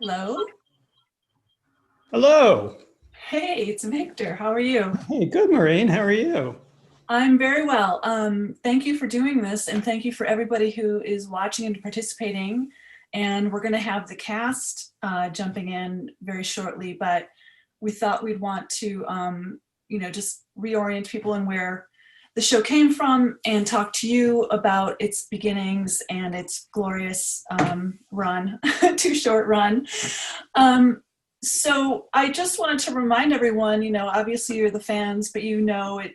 Hello. Hello. Hey, it's Victor. How are you? Hey, good, Maureen. How are you? I'm very well. Thank you for doing this, and thank you for everybody who is watching and participating. And we're going to have the cast jumping in very shortly, but we thought we'd want to, just reorient people and where the show came from, and talk to you about its beginnings and its glorious run, too short run. Um, so I just wanted to remind everyone, obviously you're the fans, but it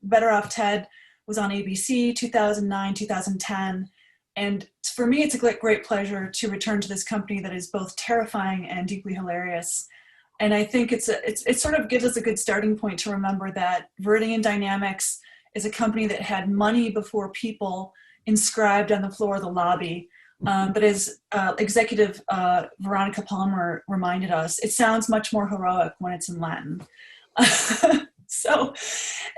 Better Off Ted was on ABC 2009, 2010. And for me, it's a great pleasure to return to this company that is both terrifying and deeply hilarious. And I think it sort of gives us a good starting point to remember that Viridian Dynamics is a company that had money before people inscribed on the floor of the lobby. But as executive Veronica Palmer reminded us, it sounds much more heroic when it's in Latin. So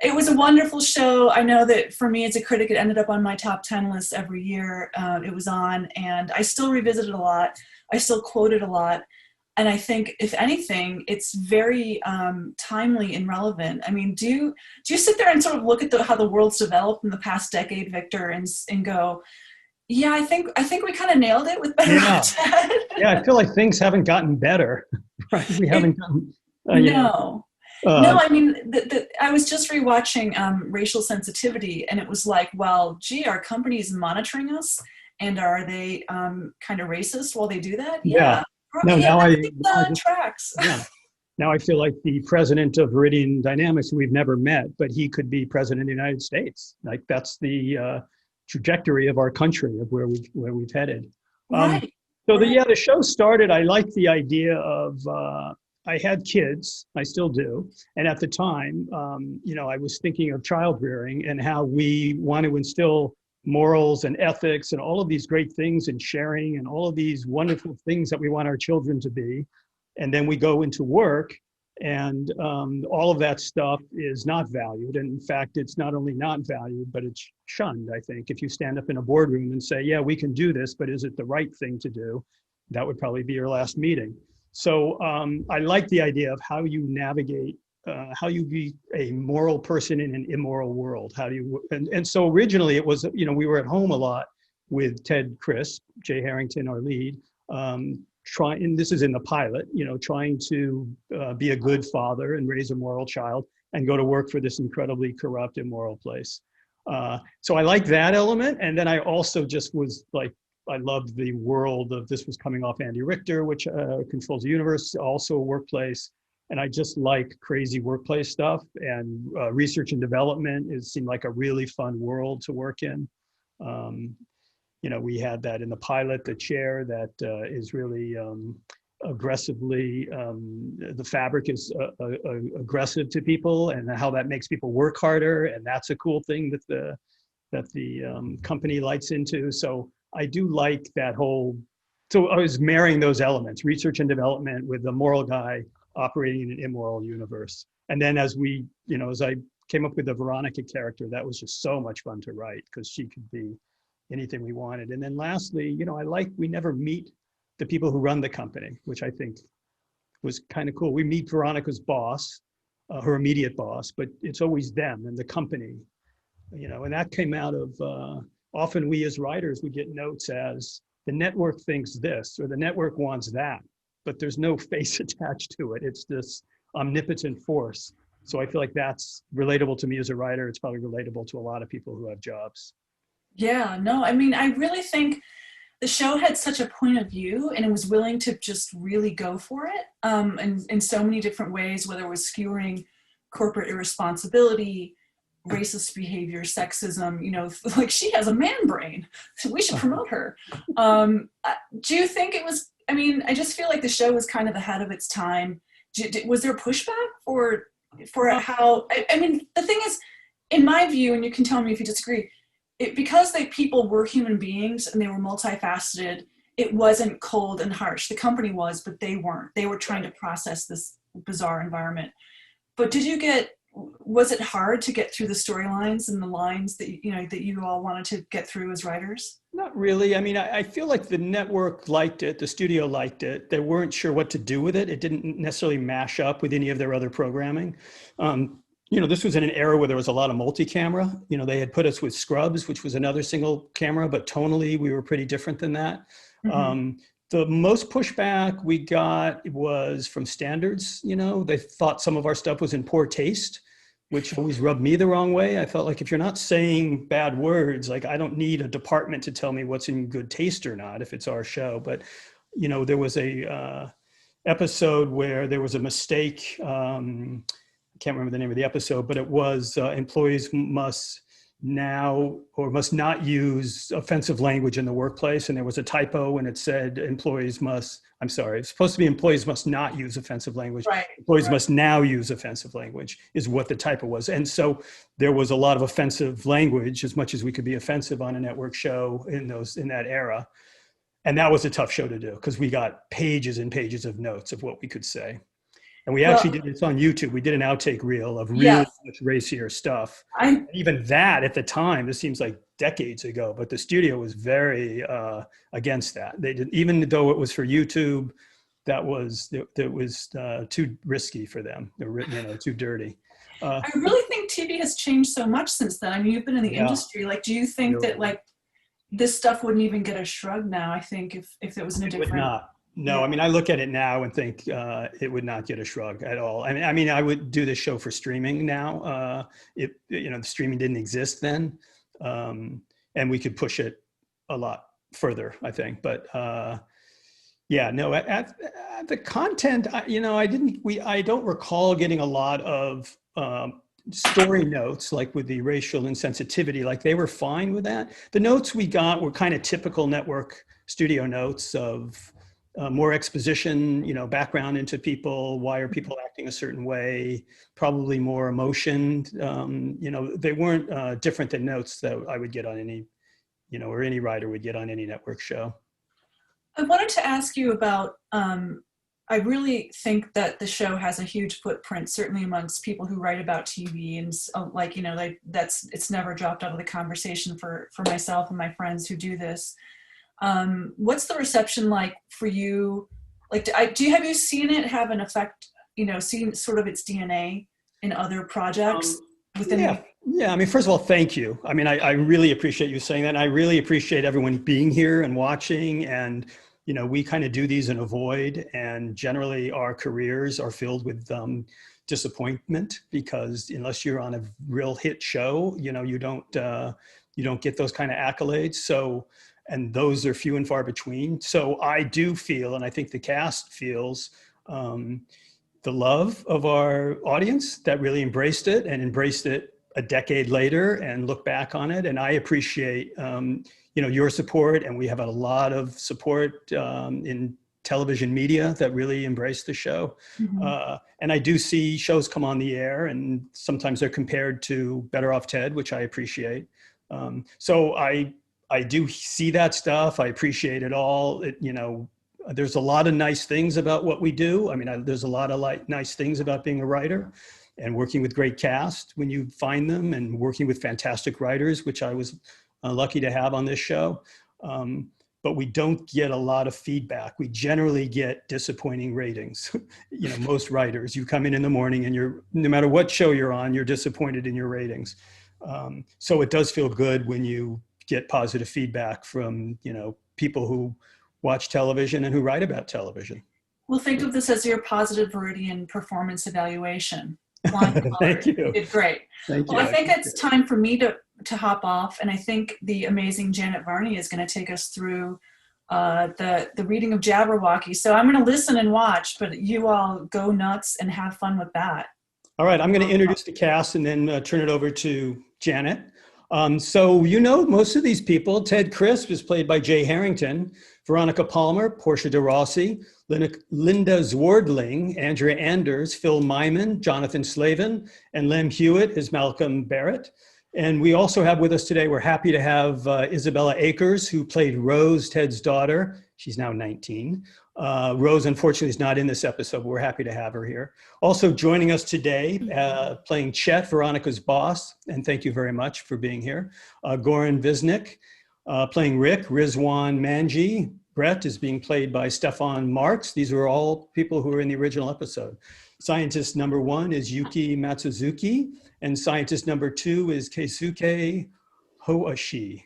it was a wonderful show. I know that for me as a critic, it ended up on my top 10 list every year it was on, and I still revisit it a lot. I still quote it a lot. And I think, if anything, it's very timely and relevant. I mean, do you sit there and sort of look at how the world's developed in the past decade, Victor, and go, yeah, I think we kind of nailed it with Better Yeah. Off Dead. Yeah, I feel like things haven't gotten better, right? We It, haven't gotten, no, uh, no. I mean, I was just rewatching Racial Sensitivity, and it was like, well, gee, are companies monitoring us, and are they kind of racist while they do that? yeah. Yeah, No, yeah, now I I, think now I the just, tracks. yeah. Now I feel like the president of Viridian Dynamics, we've never met, but he could be president of the United States. Like that's the trajectory of our country, of where we've headed. Um, Right, so right. the show started. I liked the idea of. I had kids, I still do, and at the time, I was thinking of child rearing and how we want to instill morals and ethics and all of these great things and sharing and all of these wonderful things that we want our children to be, and then we go into work and all of that stuff is not valued, and in fact it's not only not valued but it's shunned. I think if you stand up in a boardroom and say, yeah, we can do this, but is it the right thing to do, that would probably be your last meeting. So I like the idea of how you navigate, how you be a moral person in an immoral world. How do you, and so originally it was, we were at home a lot with Ted Crisp, Jay Harrington, our lead, and this is in the pilot, trying to be a good father and raise a moral child and go to work for this incredibly corrupt, immoral place. So I like that element. And then I also just was like, I loved the world of, this was coming off Andy Richter, which controls the universe, also a workplace. And I just like crazy workplace stuff, and research and development. It seemed like a really fun world to work in. Um, we had that in the pilot, the chair that is really aggressively, the fabric is aggressive to people, and how that makes people work harder. And that's a cool thing that the company lights into. So I do like that whole. So I was marrying those elements, research and development, with the moral guy operating in an immoral universe. And then as I came up with the Veronica character, that was just so much fun to write because she could be anything we wanted. And then lastly, we never meet the people who run the company, which I think was kind of cool. We meet Veronica's boss, her immediate boss, but it's always them and the company, and that came out of often we as writers would get notes as the network thinks this or the network wants that, but there's no face attached to it. It's this omnipotent force. So I feel like that's relatable to me as a writer. It's probably relatable to a lot of people who have jobs. Yeah, no, I mean, I really think the show had such a point of view, and it was willing to just really go for it in so many different ways, whether it was skewering corporate irresponsibility, racist behavior, sexism, like she has a man brain. So we should promote her. Do you think it was, I mean, I just feel like the show was kind of ahead of its time. Was there pushback for how, I mean, the thing is, in my view, and you can tell me if you disagree, because people were human beings and they were multifaceted, it wasn't cold and harsh. The company was, but they weren't. They were trying to process this bizarre environment. But did you get was it hard to get through the storylines and the lines that that you all wanted to get through as writers? Not really. I mean, I feel like the network liked it, the studio liked it. They weren't sure what to do with it. It didn't necessarily mash up with any of their other programming. This was in an era where there was a lot of multi-camera. They had put us with Scrubs, which was another single camera, but tonally we were pretty different than that. Mm-hmm. The most pushback we got was from standards. They thought some of our stuff was in poor taste, which always rubbed me the wrong way. I felt like if you're not saying bad words, like I don't need a department to tell me what's in good taste or not if it's our show. But, there was a episode where there was a mistake. I can't remember the name of the episode, but it was employees must not use offensive language in the workplace. And there was a typo and it said it's supposed to be employees must not use offensive language. Right. Employees must now use offensive language is what the typo was. And so there was a lot of offensive language, as much as we could be offensive on a network show in that era. And that was a tough show to do because we got pages and pages of notes of what we could say. And we actually did this on YouTube. We did an outtake reel of really much racier stuff. Even that at the time, this seems like decades ago, but the studio was very against that. They didn't, even though it was for YouTube, that was too risky for them. Too dirty. I really think TV has changed so much since then. I mean, you've been in the industry. Like, do you think that like this stuff wouldn't even get a shrug now? I think if it was in a different. It would not. No, I mean, I look at it now and think it would not get a shrug at all. I mean, I would do this show for streaming now. The streaming didn't exist then, and we could push it a lot further, I think. But at the content, I don't recall getting a lot of story notes like with the racial insensitivity. Like they were fine with that. The notes we got were kind of typical network studio notes of. More exposition, background into people. Why are people acting a certain way? Probably more emotion. They weren't different than notes that I would get on any, or any writer would get on any network show. I wanted to ask you about, I really think that the show has a huge footprint, certainly amongst people who write about TV, and it's never dropped out of the conversation for myself and my friends who do this. What's the reception like for you? Like, have you seen it have an effect, seen sort of its DNA in other projects within? Yeah. I mean, first of all, thank you. I mean, I really appreciate you saying that. And I really appreciate everyone being here and watching. And, we kind of do these in a void, and generally our careers are filled with disappointment because unless you're on a real hit show, you don't get those kind of accolades. So, and those are few and far between. So I do feel, and I think the cast feels, the love of our audience that really embraced it a decade later and look back on it. And I appreciate, your support. And we have a lot of support in television media that really embraced the show. Mm-hmm. And I do see shows come on the air, and sometimes they're compared to Better Off Ted, which I appreciate. So I do see that stuff. I appreciate it all. There's a lot of nice things about what we do. I mean, there's a lot of nice things about being a writer and working with great cast when you find them, and working with fantastic writers, which I was lucky to have on this show. But we don't get a lot of feedback. We generally get disappointing ratings. Most writers, you come in the morning and no matter what show you're on, you're disappointed in your ratings. So it does feel good when you get positive feedback from, people who watch television and who write about television. Well, think of this as your positive Viridian performance evaluation. Thank you. You did great. Thank you. Well, I think it's time for me to hop off, and I think the amazing Janet Varney is going to take us through the reading of Jabberwocky. So I'm going to listen and watch, but you all go nuts and have fun with that. All right, I'm going to introduce the cast and then turn it over to Janet. So most of these people. Ted Crisp is played by Jay Harrington, Veronica Palmer, Portia de Rossi, Linda Zwardling, Andrea Anders, Phil Myman, Jonathan Slavin, and Lem Hewitt is Malcolm Barrett. And we also have with us today, we're happy to have Isabella Akers, who played Rose, Ted's daughter. She's now 19. Rose, unfortunately, is not in this episode, but we're happy to have her here. Also joining us today, playing Chet, Veronica's boss, and thank you very much for being here. Goran Visnik, playing Rick. Rizwan Manji. Brett is being played by Stefan Marks. These are all people who were in the original episode. Scientist number 1 is Yuki Matsuzuki, and scientist number 2 is Keisuke Hoashi.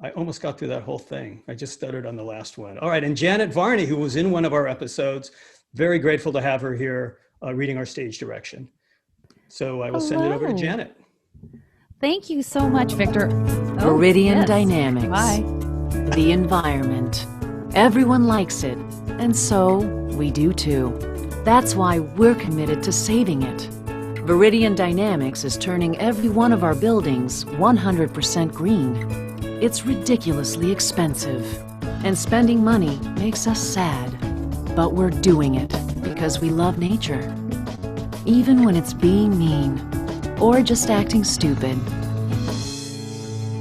I almost got through that whole thing. I just stuttered on the last one. All right, and Janet Varney, who was in one of our episodes, very grateful to have her here reading our stage direction. So I will send it over to Janet. Thank you so much, Victor. Viridian Dynamics. Bye. The environment. Everyone likes it, and so we do too. That's why we're committed to saving it. Viridian Dynamics is turning every one of our buildings 100% green. It's ridiculously expensive, and spending money makes us sad. But we're doing it because we love nature. Even when it's being mean, or just acting stupid.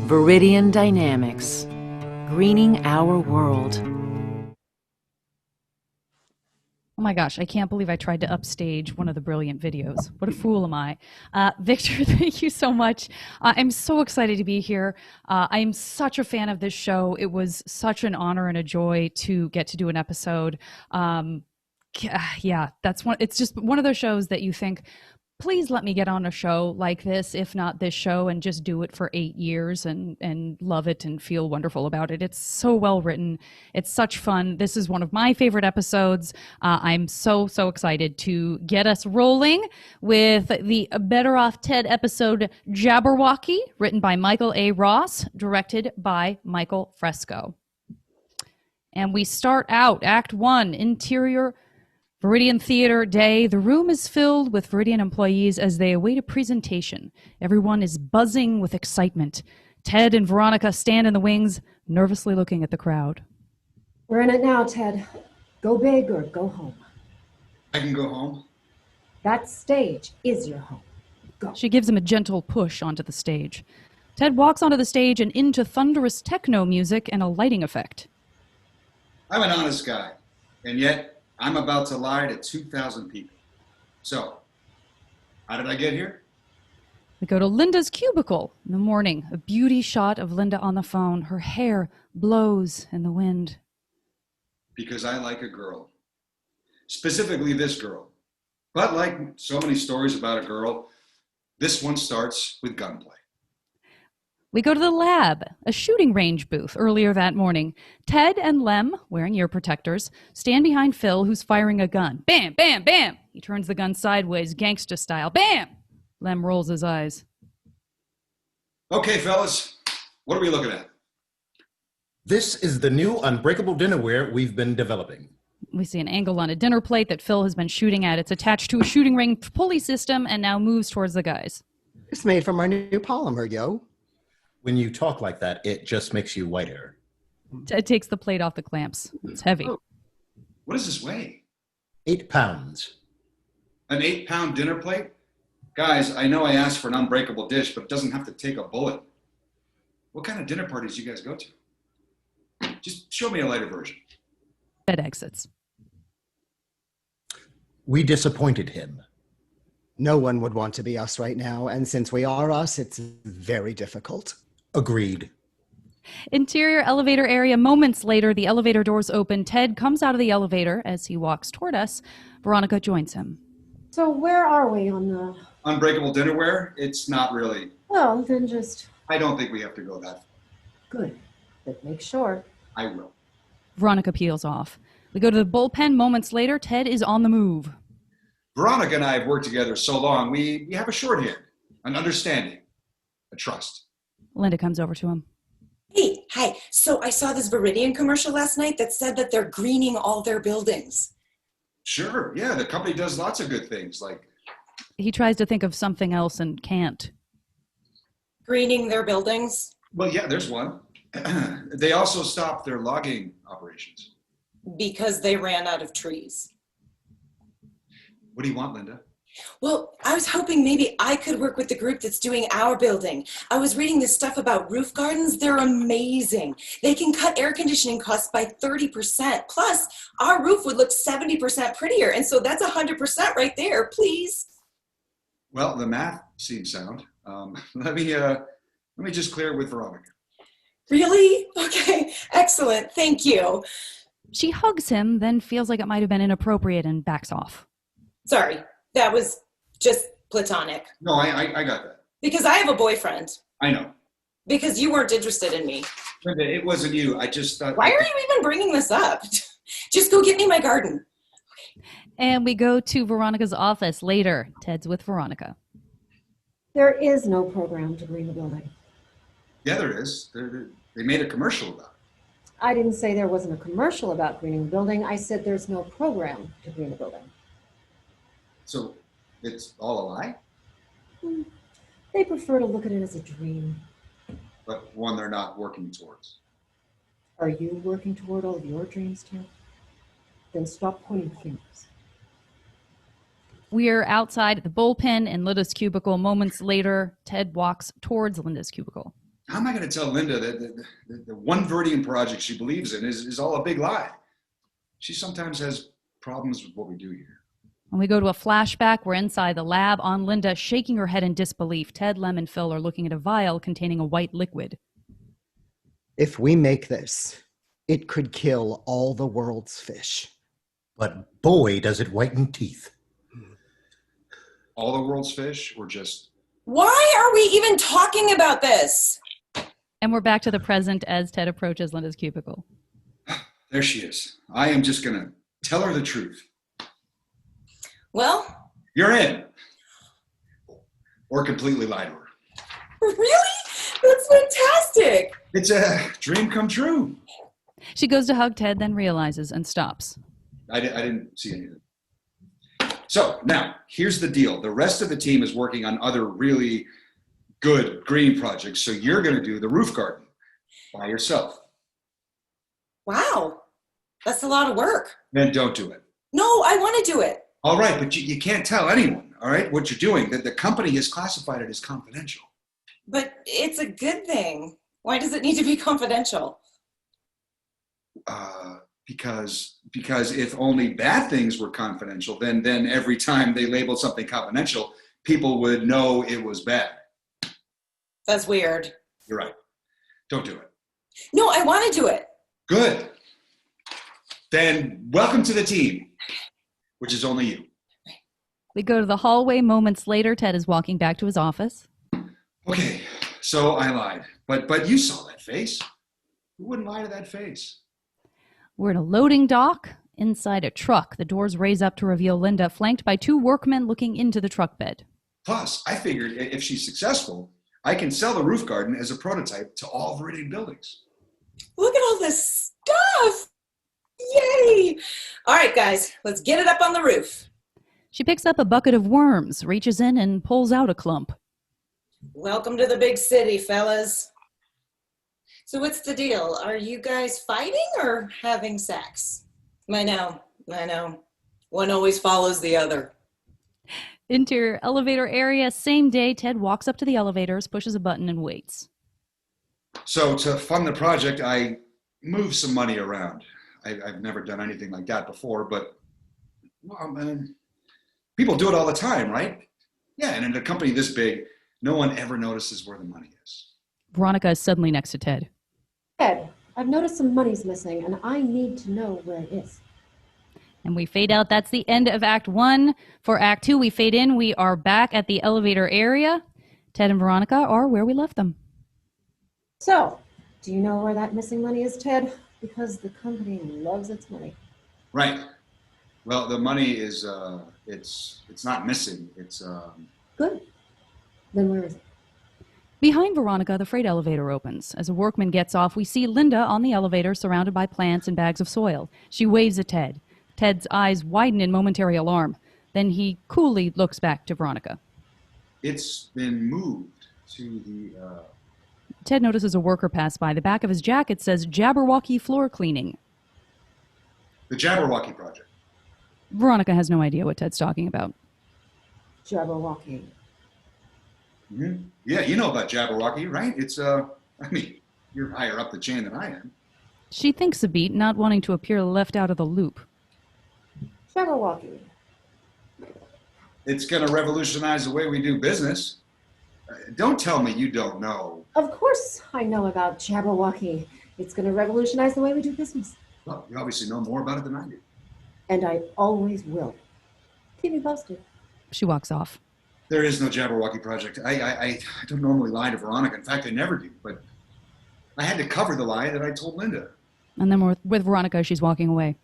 Viridian Dynamics. Greening our world. Oh my gosh, I can't believe I tried to upstage one of the brilliant videos. What a fool am I. Victor, thank you so much. I'm so excited to be here. I am such a fan of this show. It was such an honor and a joy to get to do an episode. Yeah, it's just one of those shows that you think, please let me get on a show like this, if not this show, and just do it for 8 years and love it and feel wonderful about it. It's so well written. It's such fun. This is one of my favorite episodes. I'm so excited to get us rolling with the Better Off Ted episode Jabberwocky, written by Michael A. Ross, directed by Michael Fresco. And we start out Act 1, Interior Viridian Theater Day. The room is filled with Viridian employees as they await a presentation. Everyone is buzzing with excitement. Ted and Veronica stand in the wings, nervously looking at the crowd. We're in it now, Ted. Go big or go home. I can go home. That stage is your home. Go. She gives him a gentle push onto the stage. Ted walks onto the stage and into thunderous techno music and a lighting effect. I'm an honest guy, and yet I'm about to lie to 2,000 people. So, how did I get here? We go to Linda's cubicle in the morning. A beauty shot of Linda on the phone. Her hair blows in the wind. Because I like a girl. Specifically this girl. But like so many stories about a girl, this one starts with gunplay. We go to the lab, a shooting range booth earlier that morning. Ted and Lem, wearing ear protectors, stand behind Phil, who's firing a gun. Bam, bam, bam! He turns the gun sideways, gangsta style. Bam! Lem rolls his eyes. Okay, fellas, what are we looking at? This is the new unbreakable dinnerware we've been developing. We see an angle on a dinner plate that Phil has been shooting at. It's attached to a shooting range pulley system and now moves towards the guys. It's made from our new polymer, yo. When you talk like that, it just makes you whiter. Ted takes the plate off the clamps. It's heavy. Oh, what does this weigh? 8 pounds. An 8-pound dinner plate? Guys, I know I asked for an unbreakable dish, but it doesn't have to take a bullet. What kind of dinner parties do you guys go to? Just show me a lighter version. Ted exits. We disappointed him. No one would want to be us right now, and since we are us, it's very difficult. Agreed. Interior elevator area. Moments later, the elevator doors open. Ted comes out of the elevator as he walks toward us. Veronica joins him. So where are we on the... Unbreakable dinnerware? It's not really. Well, then just... I don't think we have to go that far. Good. But make sure. I will. Veronica peels off. We go to the bullpen. Moments later, Ted is on the move. Veronica and I have worked together so long, we have a shorthand, an understanding, a trust. Linda comes over to him. Hey, hi. So I saw this Viridian commercial last night that said that they're greening all their buildings. Sure, yeah, the company does lots of good things, like... He tries to think of something else and can't. Greening their buildings? Well, yeah, there's one. They also stopped their logging operations. Because they ran out of trees. What do you want, Linda? Well, I was hoping maybe I could work with the group that's doing our building. I was reading this stuff about roof gardens. They're amazing. They can cut air conditioning costs by 30%. Plus, our roof would look 70% prettier. And so that's 100% right there, please. Well, the math seems sound. Let me just clear it with Veronica. Really? Okay, excellent. Thank you. She hugs him, then feels like it might have been inappropriate and backs off. Sorry, that was just platonic. No, I got that. Because I have a boyfriend. I know. Because you weren't interested in me. Linda, it wasn't you. I just thought. Why are you even bringing this up? Just go get me my garden. And we go to Veronica's office later. Ted's with Veronica. There is no program to green the building. Yeah, there is. They made a commercial about it. I didn't say there wasn't a commercial about greening the building. I said there's no program to green the building. So it's all a lie? They prefer to look at it as a dream. But one they're not working towards. Are you working toward all of your dreams, Ted? Then stop pointing fingers. We're outside the bullpen in Linda's cubicle. Moments later, Ted walks towards Linda's cubicle. How am I going to tell Linda that the one Viridian project she believes in is all a big lie? She sometimes has problems with what we do here. And we go to a flashback. We're inside the lab on Linda, shaking her head in disbelief. Ted, Lem, and Phil are looking at a vial containing a white liquid. If we make this, it could kill all the world's fish. But boy, does it whiten teeth. All the world's fish, or just... Why are we even talking about this? And we're back to the present as Ted approaches Linda's cubicle. There she is. I am just going to tell her the truth. Well, You're in. Or completely lie to her. really? That's fantastic. It's a dream come true. She goes to hug Ted, then realizes and stops. I didn't see anything. So now, here's the deal. The rest of the team is working on other really good green projects. So you're going to do the roof garden by yourself. Wow, that's a lot of work. Then don't do it. No, I want to do it. All right, but you can't tell anyone, all right, what you're doing. The company has classified it as confidential. But it's a good thing. Why does it need to be confidential? Because if only bad things were confidential, then every time they labeled something confidential, people would know it was bad. That's weird. You're right. Don't do it. No, I want to do it. Good. Then welcome to the team, which is only you. We go to the hallway. Moments later, Ted is walking back to his office. Okay, so I lied, but you saw that face. Who wouldn't lie to that face? We're in a loading dock inside a truck. The doors raise up to reveal Linda, flanked by two workmen looking into the truck bed. Plus, I figured if she's successful, I can sell the roof garden as a prototype to all Viridian buildings. Look at all this stuff. Yay. All right, guys, let's get it up on the roof. She picks up a bucket of worms, reaches in, and pulls out a clump. Welcome to the big city, fellas. So what's the deal? Are you guys fighting or having sex? I know. One always follows the other. Interior elevator area. Same day, Ted walks up to the elevators, pushes a button, and waits. So to fund the project, I moved some money around. I've never done anything like that before, but well, man, people do it all the time, right? Yeah, and in a company this big, no one ever notices where the money is. Veronica is suddenly next to Ted. Ted, I've noticed some money's missing, and I need to know where it is. And we fade out. That's the end of Act 1. For Act 2, we fade in. We are back at the elevator area. Ted and Veronica are where we left them. So, do you know where that missing money is, Ted? Because the company loves its money. Right. Well, the money is, it's not missing. It's, Good. Then where is it? Behind Veronica, the freight elevator opens. As a workman gets off, we see Linda on the elevator surrounded by plants and bags of soil. She waves at Ted. Ted's eyes widen in momentary alarm. Then he coolly looks back to Veronica. It's been moved to the, Ted notices a worker pass by. The back of his jacket says Jabberwocky Floor Cleaning. the Jabberwocky project. Veronica has no idea what Ted's talking about. Jabberwocky. Yeah, you know about Jabberwocky, right? It's, I mean, you're higher up the chain than I am. She thinks a beat, not wanting to appear left out of the loop. Jabberwocky. It's going to revolutionize the way we do business. Don't tell me you don't know. Of course I know about Jabberwocky. It's going to revolutionize the way we do business. Well, you obviously know more about it than I do. And I always will. Keep me posted. She walks off. There is no Jabberwocky project. I don't normally lie to Veronica. In fact, I never do. But I had to cover the lie that I told Linda. And then with Veronica, she's walking away.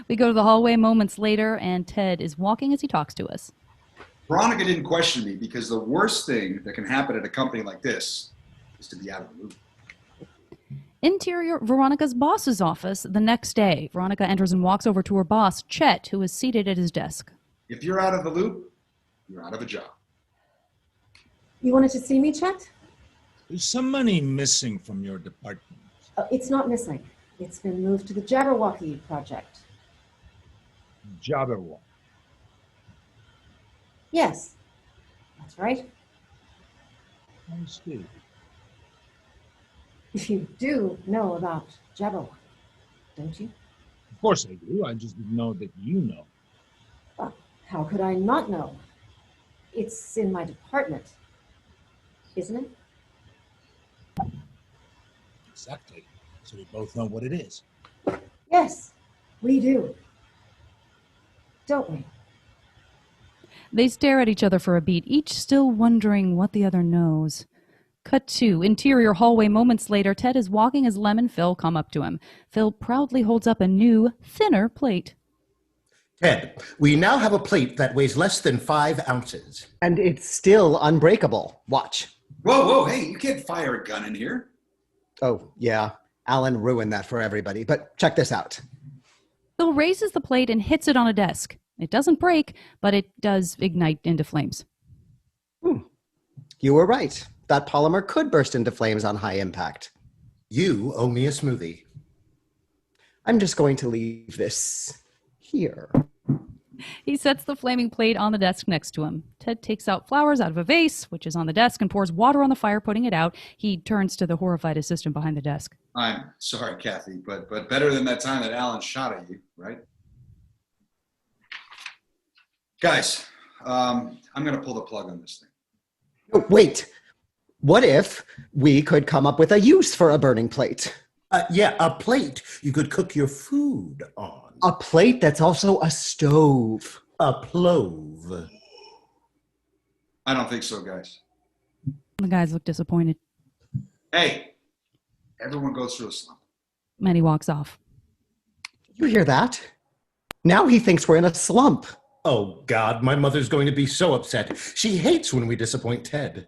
We go to the hallway moments later, and Ted is walking as he talks to us. Veronica didn't question me because the worst thing that can happen at a company like this is to be out of the loop. Interior Veronica's boss's office the next day. Veronica enters and walks over to her boss, Chet, who is seated at his desk. If you're out of the loop, you're out of a job. You wanted to see me, Chet? There's some money missing from your department. It's not missing. It's been moved to the Jabberwocky project. Jabberwocky. Yes, that's right. I see. You do know about Jabberwocky, don't you? Of course I do. I just didn't know that you know. Well, how could I not know? It's in my department, isn't it? Exactly. So we both know what it is. Yes, we do. Don't we? They stare at each other for a beat, each still wondering what the other knows. Cut to interior hallway moments later. Ted is walking as Lem and Phil come up to him. Phil proudly holds up a new, thinner plate. Ted, we now have a plate that weighs less than 5 ounces. And it's still unbreakable. Watch. Whoa, hey, you can't fire a gun in here. Oh, yeah. Alan ruined that for everybody. But check this out. Phil raises the plate and hits it on a desk. It doesn't break, but it does ignite into flames. You were right. That polymer could burst into flames on high impact. You owe me a smoothie. I'm just going to leave this here. He sets the flaming plate on the desk next to him. Ted takes out flowers out of a vase, which is on the desk, and pours water on the fire, putting it out. He turns to the horrified assistant behind the desk. I'm sorry, Kathy, but better than that time that Alan shot at you, right? Guys, I'm going to pull the plug on this thing. Oh, wait. What if we could come up with a use for a burning plate? Yeah, a plate you could cook your food on. A plate that's also a stove. A plove. I don't think so, guys. The guys look disappointed. Hey, everyone goes through a slump. And he walks off. You hear that? Now he thinks we're in a slump. Oh, God, my mother's going to be so upset. She hates when we disappoint Ted.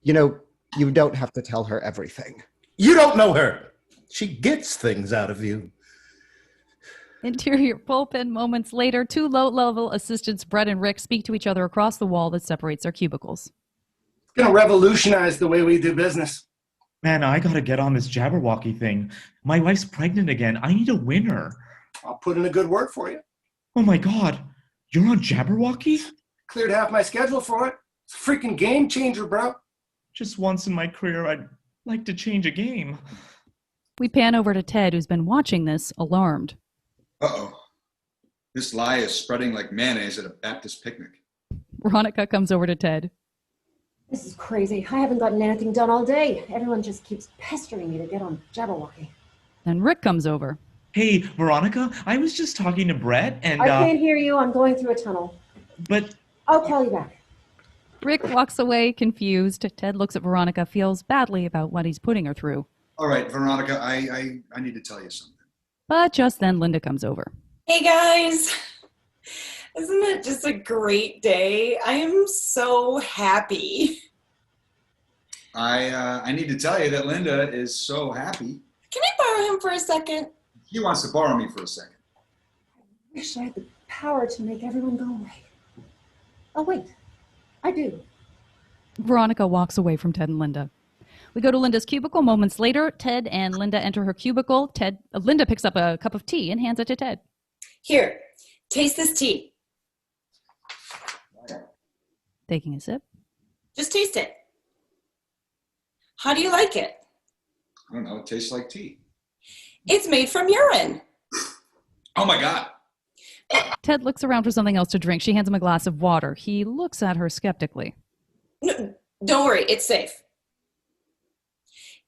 You know, you don't have to tell her everything. You don't know her. She gets things out of you. Interior bullpen moments later, two low-level assistants, Brett and Rick, speak to each other across the wall that separates their cubicles. It's going to revolutionize the way we do business. Man, I gotta get on this Jabberwocky thing. My wife's pregnant again. I need a winner. I'll put in a good word for you. Oh my God, you're on Jabberwocky? Cleared half my schedule for it. It's a freaking game changer, bro. Just once in my career, I'd like to change a game. We pan over to Ted, who's been watching this, alarmed. Uh-oh. This lie is spreading like mayonnaise at a Baptist picnic. Veronica comes over to Ted. This is crazy. I haven't gotten anything done all day. Everyone just keeps pestering me to get on Jabberwocky. Then Rick comes over. Hey, Veronica, I was just talking to Brett and... I can't hear you. I'm going through a tunnel. But... I'll call you back. Rick walks away, confused. Ted looks at Veronica, feels badly about what he's putting her through. All right, Veronica, I need to tell you something. But just then, Linda comes over. Hey guys, isn't it just a great day? I am so happy. I need to tell you that Linda is so happy. Can I borrow him for a second? He wants to borrow me for a second. I wish I had the power to make everyone go away. Oh, wait. I do. Veronica walks away from Ted and Linda. We go to Linda's cubicle. Moments later, Ted and Linda enter her cubicle. Linda picks up a cup of tea and hands it to Ted. Here, taste this tea. Taking a sip. Just taste it. How do you like it? I don't know. It tastes like tea. It's made from urine. Oh my God. Ted looks around for something else to drink. She hands him a glass of water. He looks at her skeptically. No, don't worry, it's safe.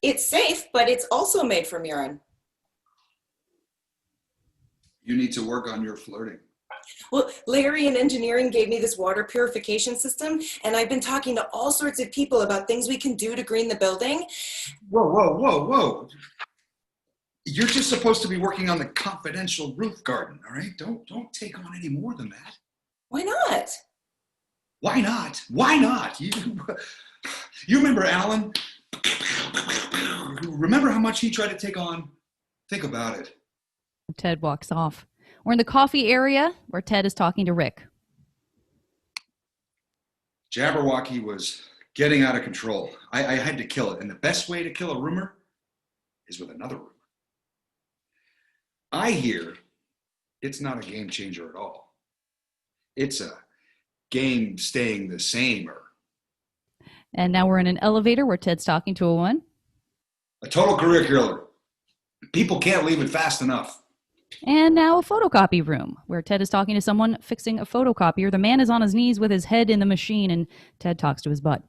It's safe, but it's also made from urine. You need to work on your flirting. Well, Larry in engineering gave me this water purification system, and I've been talking to all sorts of people about things we can do to green the building. Whoa. You're just supposed to be working on the confidential roof garden, all right? Don't take on any more than that. Why not? Why not? Why not? You remember Alan? Remember how much he tried to take on? Think about it. Ted walks off. We're in the coffee area where Ted is talking to Rick. Jabberwocky was getting out of control. I had to kill it. And the best way to kill a rumor is with another rumor. I hear it's not a game changer at all. It's a game staying the same. And now we're in an elevator where Ted's talking to a woman. A total career killer. People can't leave it fast enough. And now a photocopy room where Ted is talking to someone fixing a photocopier. The man is on his knees with his head in the machine, and Ted talks to his butt.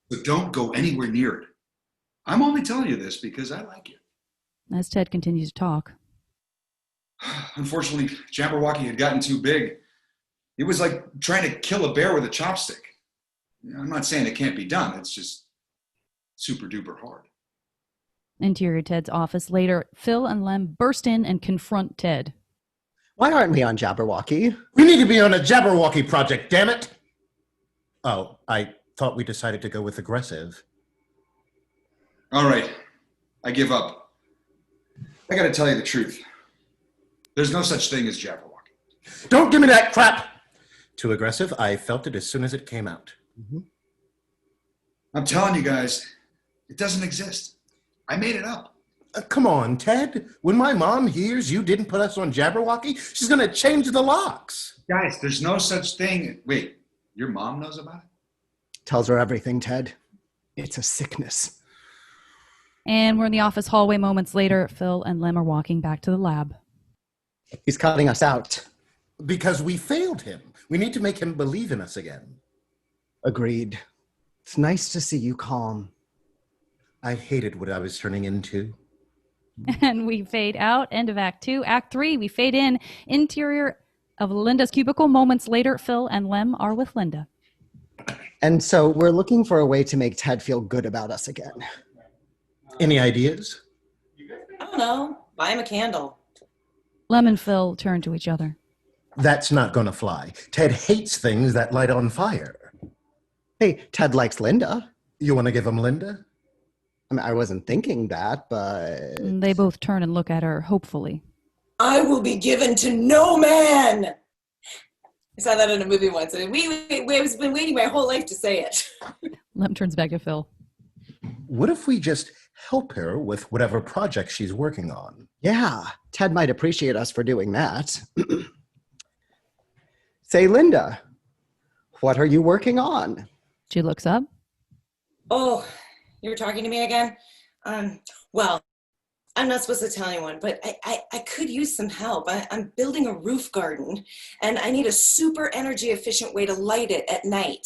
But don't go anywhere near it. I'm only telling you this because I like you. As Ted continues to talk. Unfortunately, Jabberwocky had gotten too big. It was like trying to kill a bear with a chopstick. I'm not saying it can't be done. It's just super duper hard. Interior Ted's office. Later, Phil and Lem burst in and confront Ted. Why aren't we on Jabberwocky? We need to be on a Jabberwocky project, damn it! Oh, I thought we decided to go with aggressive. All right, I give up. I gotta tell you the truth. There's no such thing as Jabberwocky. Don't give me that crap! Too aggressive? I felt it as soon as it came out. Mm-hmm. I'm telling you guys, it doesn't exist. I made it up. Come on, Ted. When my mom hears you didn't put us on Jabberwocky, she's going to change the locks. Guys, there's no such thing. Wait, your mom knows about it? Tells her everything, Ted. It's a sickness. And we're in the office hallway moments later. Phil and Lem are walking back to the lab. He's cutting us out. Because we failed him. We need to make him believe in us again. Agreed. It's nice to see you calm. I hated what I was turning into. And we fade out. End of Act 2. Act 3, we fade in. Interior of Linda's cubicle. Moments later, Phil and Lem are with Linda. And so we're looking for a way to make Ted feel good about us again. Any ideas? I don't know. Buy him a candle. Lem and Phil turn to each other. That's not going to fly. Ted hates things that light on fire. Hey, Ted likes Linda. You want to give him Linda? I mean, I wasn't thinking that, but... They both turn and look at her hopefully. I will be given to no man. I saw that in a movie once, and I've been waiting my whole life to say it. Lem turns back to Phil. What if we just help her with whatever project she's working on? Yeah, Ted might appreciate us for doing that. Say, Linda, what are you working on? She looks up. Oh, you're talking to me again? Well, I'm not supposed to tell anyone, but I could use some help. I'm building a roof garden, and I need a super energy efficient way to light it at night.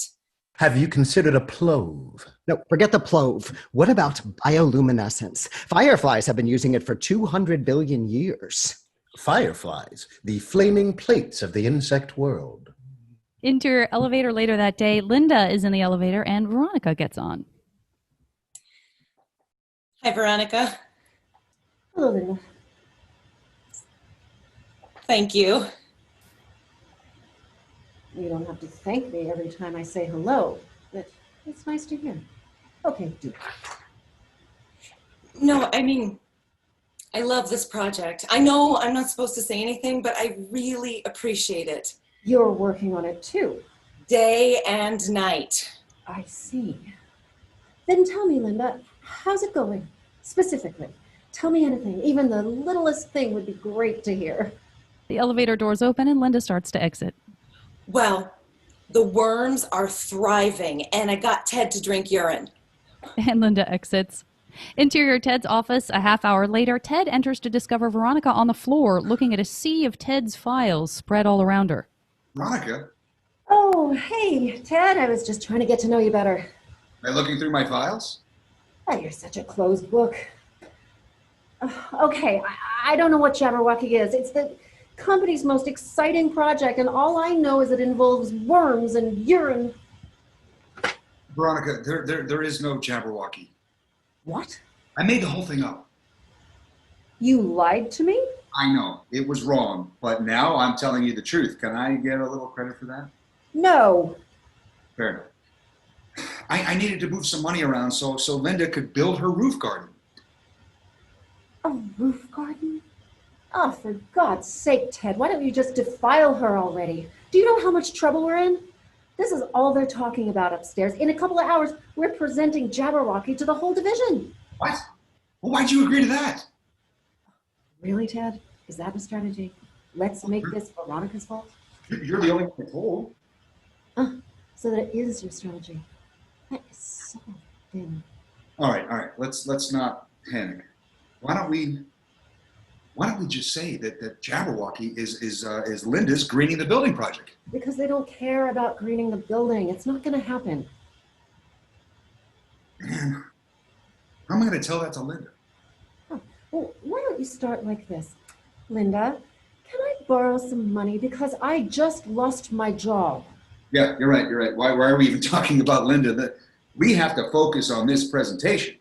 Have you considered a plove? No, forget the plove. What about bioluminescence? Fireflies have been using it for 200 billion years. Fireflies, the flaming plates of the insect world. Interior elevator later that day. Linda is in the elevator, and Veronica gets on. Hi, Veronica. Hello, Linda. Thank you. You don't have to thank me every time I say hello, but it's nice to hear. Okay, do it. No, I mean, I love this project. I know I'm not supposed to say anything, but I really appreciate it. You're working on it too. Day and night. I see. Then tell me, Linda, how's it going? Specifically, tell me anything. Even the littlest thing would be great to hear. The elevator doors open and Linda starts to exit. Well, the worms are thriving, and I got Ted to drink urine. And Linda exits. Interior Ted's office. A half hour later, Ted enters to discover Veronica on the floor looking at a sea of Ted's files spread all around her. Veronica, Oh, hey, Ted. I was just trying to get to know you better. am I looking through my files? Oh, you're such a closed book. Okay, I don't know what Jabberwocky is. It's the company's most exciting project, and all I know is it involves worms and urine. Veronica, there is no Jabberwocky. What? I made the whole thing up. You lied to me? I know, it was wrong, but now I'm telling you the truth. Can I get a little credit for that? No. Fair enough. I needed to move some money around so Linda could build her roof garden. A roof garden? Oh, for God's sake, Ted, why don't you just defile her already? Do you know how much trouble we're in? This is all they're talking about upstairs. In a couple of hours, we're presenting Jabberwocky to the whole division. What? Well, why'd you agree to that? Really, Ted? Is that a strategy? Let's make this Veronica's fault? You're the only one I told. So that it is your strategy. That is so thin. All right. Let's not panic. Why don't we just say that Jabberwocky is Linda's greening the building project? Because they don't care about greening the building. It's not going to happen. Man, how am I going to tell that to Linda? Well, why don't you start like this? Linda, can I borrow some money because I just lost my job? Yeah, you're right. Why are we even talking about Linda? We have to focus on this presentation.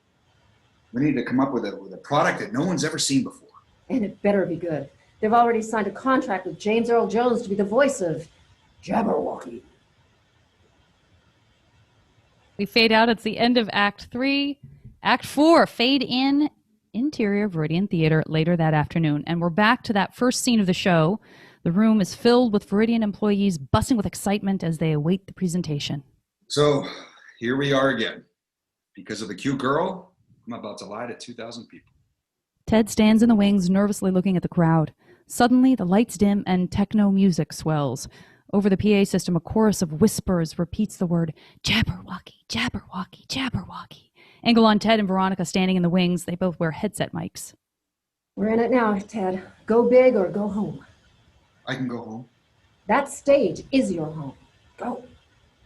We need to come up with a product that no one's ever seen before. And it better be good. They've already signed a contract with James Earl Jones to be the voice of Jabberwocky. We fade out. It's the end of Act 3. Act 4, fade in. Interior Viridian Theater later that afternoon. And we're back to that first scene of the show. The room is filled with Viridian employees buzzing with excitement as they await the presentation. So here we are again. Because of the cute girl, I'm about to lie to 2,000 people. Ted stands in the wings, nervously looking at the crowd. Suddenly, the lights dim and techno music swells. Over the PA system, a chorus of whispers repeats the word Jabberwocky, Jabberwocky, Jabberwocky. Angle on Ted and Veronica standing in the wings. They both wear headset mics. We're in it now, Ted. Go big or go home. I can go home. That stage is your home. Go.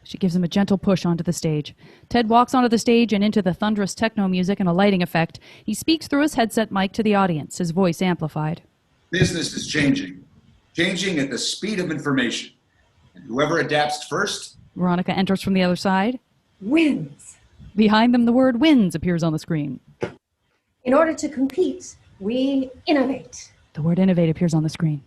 She gives him a gentle push onto the stage. Ted walks onto the stage and into the thunderous techno music and a lighting effect. He speaks through his headset mic to the audience, his voice amplified. Business is changing at the speed of information. And whoever adapts first... Veronica enters from the other side. Wins. Behind them, the word wins appears on the screen. In order to compete, we innovate. The word innovate appears on the screen.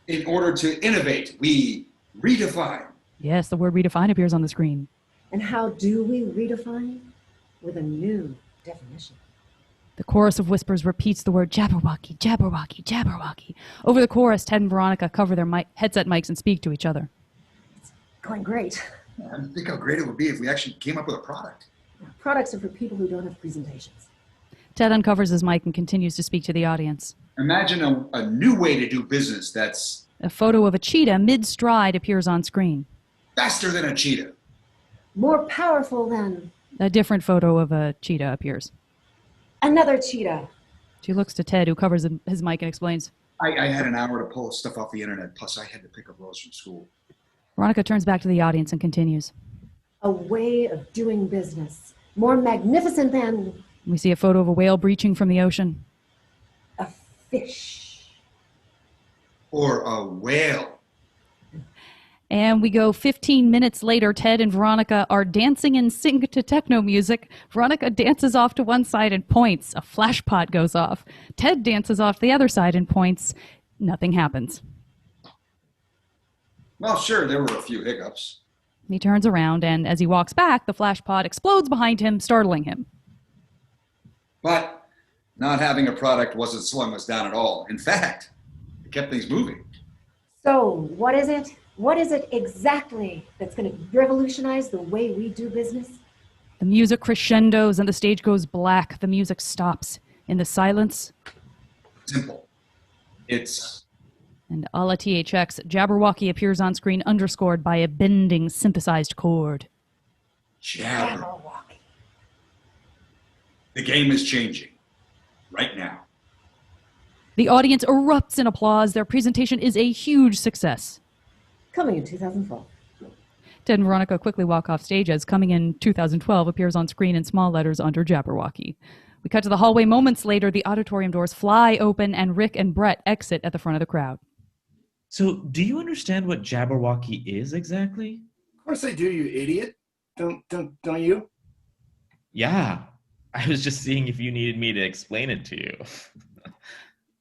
In order to innovate, we redefine. Yes, the word redefine appears on the screen. And how do we redefine? With a new definition. The chorus of whispers repeats the word Jabberwocky, Jabberwocky, Jabberwocky. Over the chorus, Ted and Veronica cover their headset mics and speak to each other. It's going great. Think how great it would be if we actually came up with a product. Products are for people who don't have presentations. Ted uncovers his mic and continues to speak to the audience. Imagine a new way to do business that's... A photo of a cheetah mid-stride appears on screen. Faster than a cheetah. More powerful than... A different photo of a cheetah appears. Another cheetah. She looks to Ted, who covers his mic and explains. I had an hour to pull stuff off the internet, plus I had to pick up Rose from school. Veronica turns back to the audience and continues. A way of doing business. More magnificent than... We see a photo of a whale breaching from the ocean. A fish. Or a whale. And we go 15 minutes later. Ted and Veronica are dancing in sync to techno music. Veronica dances off to one side and points. A flash pot goes off. Ted dances off to the other side and points. Nothing happens. Well, sure, there were a few hiccups. He turns around, and as he walks back, the flash pod explodes behind him, startling him. But not having a product wasn't slowing us down at all. In fact, it kept things moving. So, what is it? What is it exactly that's going to revolutionize the way we do business? The music crescendos and the stage goes black. The music stops. In the silence... Simple. It's And a la THX, Jabberwocky appears on screen underscored by a bending synthesized chord. Jabberwocky. The game is changing. Right now. The audience erupts in applause. Their presentation is a huge success. Coming in 2012. Ted and Veronica quickly walk off stage as Coming in 2012 appears on screen in small letters under Jabberwocky. We cut to the hallway moments later. The auditorium doors fly open and Rick and Brett exit at the front of the crowd. So, do you understand what Jabberwocky is exactly? Of course I do, you idiot. Don't you? Yeah. I was just seeing if you needed me to explain it to you.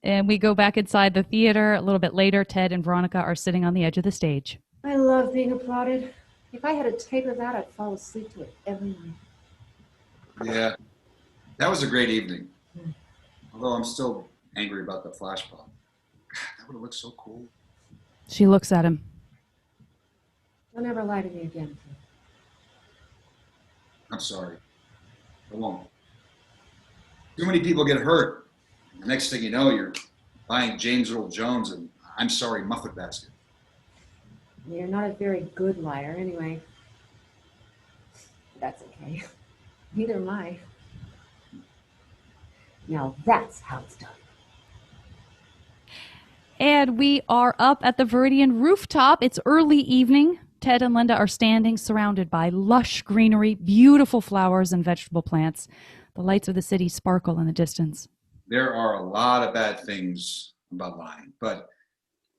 And we go back inside the theater. A little bit later, Ted and Veronica are sitting on the edge of the stage. I love being applauded. If I had a tape of that, I'd fall asleep to it every night. Yeah, that was a great evening. Although I'm still angry about the flash bomb. God, that would have looked so cool. She looks at him. You'll never lie to me again. I'm sorry. I won't. Too many people get hurt. The next thing you know, you're buying James Earl Jones and I'm sorry muffin basket. You're not a very good liar anyway. That's okay. Neither am I. Now that's how it's done. And we are up at the Viridian rooftop. It's early evening. Ted and Linda are standing surrounded by lush greenery, beautiful flowers and vegetable plants. The lights of the city sparkle in the distance. There are a lot of bad things about lying, but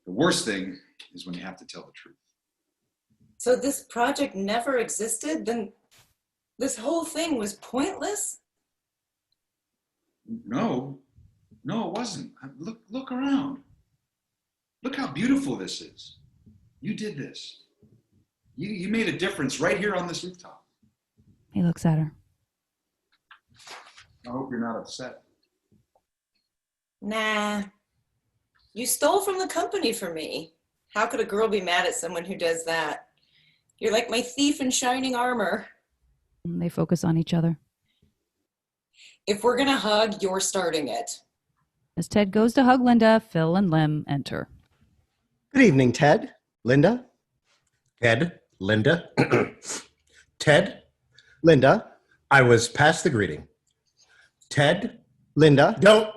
the worst thing is when you have to tell the truth. So this project never existed? Then this whole thing was pointless? No, it wasn't. Look around. Look how beautiful this is. You did this. You made a difference right here on this rooftop. He looks at her. I hope you're not upset. Nah. You stole from the company for me. How could a girl be mad at someone who does that? You're like my thief in shining armor. They focus on each other. If we're gonna hug, you're starting it. As Ted goes to hug Linda, Phil and Lem enter. Good evening, Ted. Linda? Ted, Linda. Ted, Linda? I was past the greeting. Ted, Linda? don't.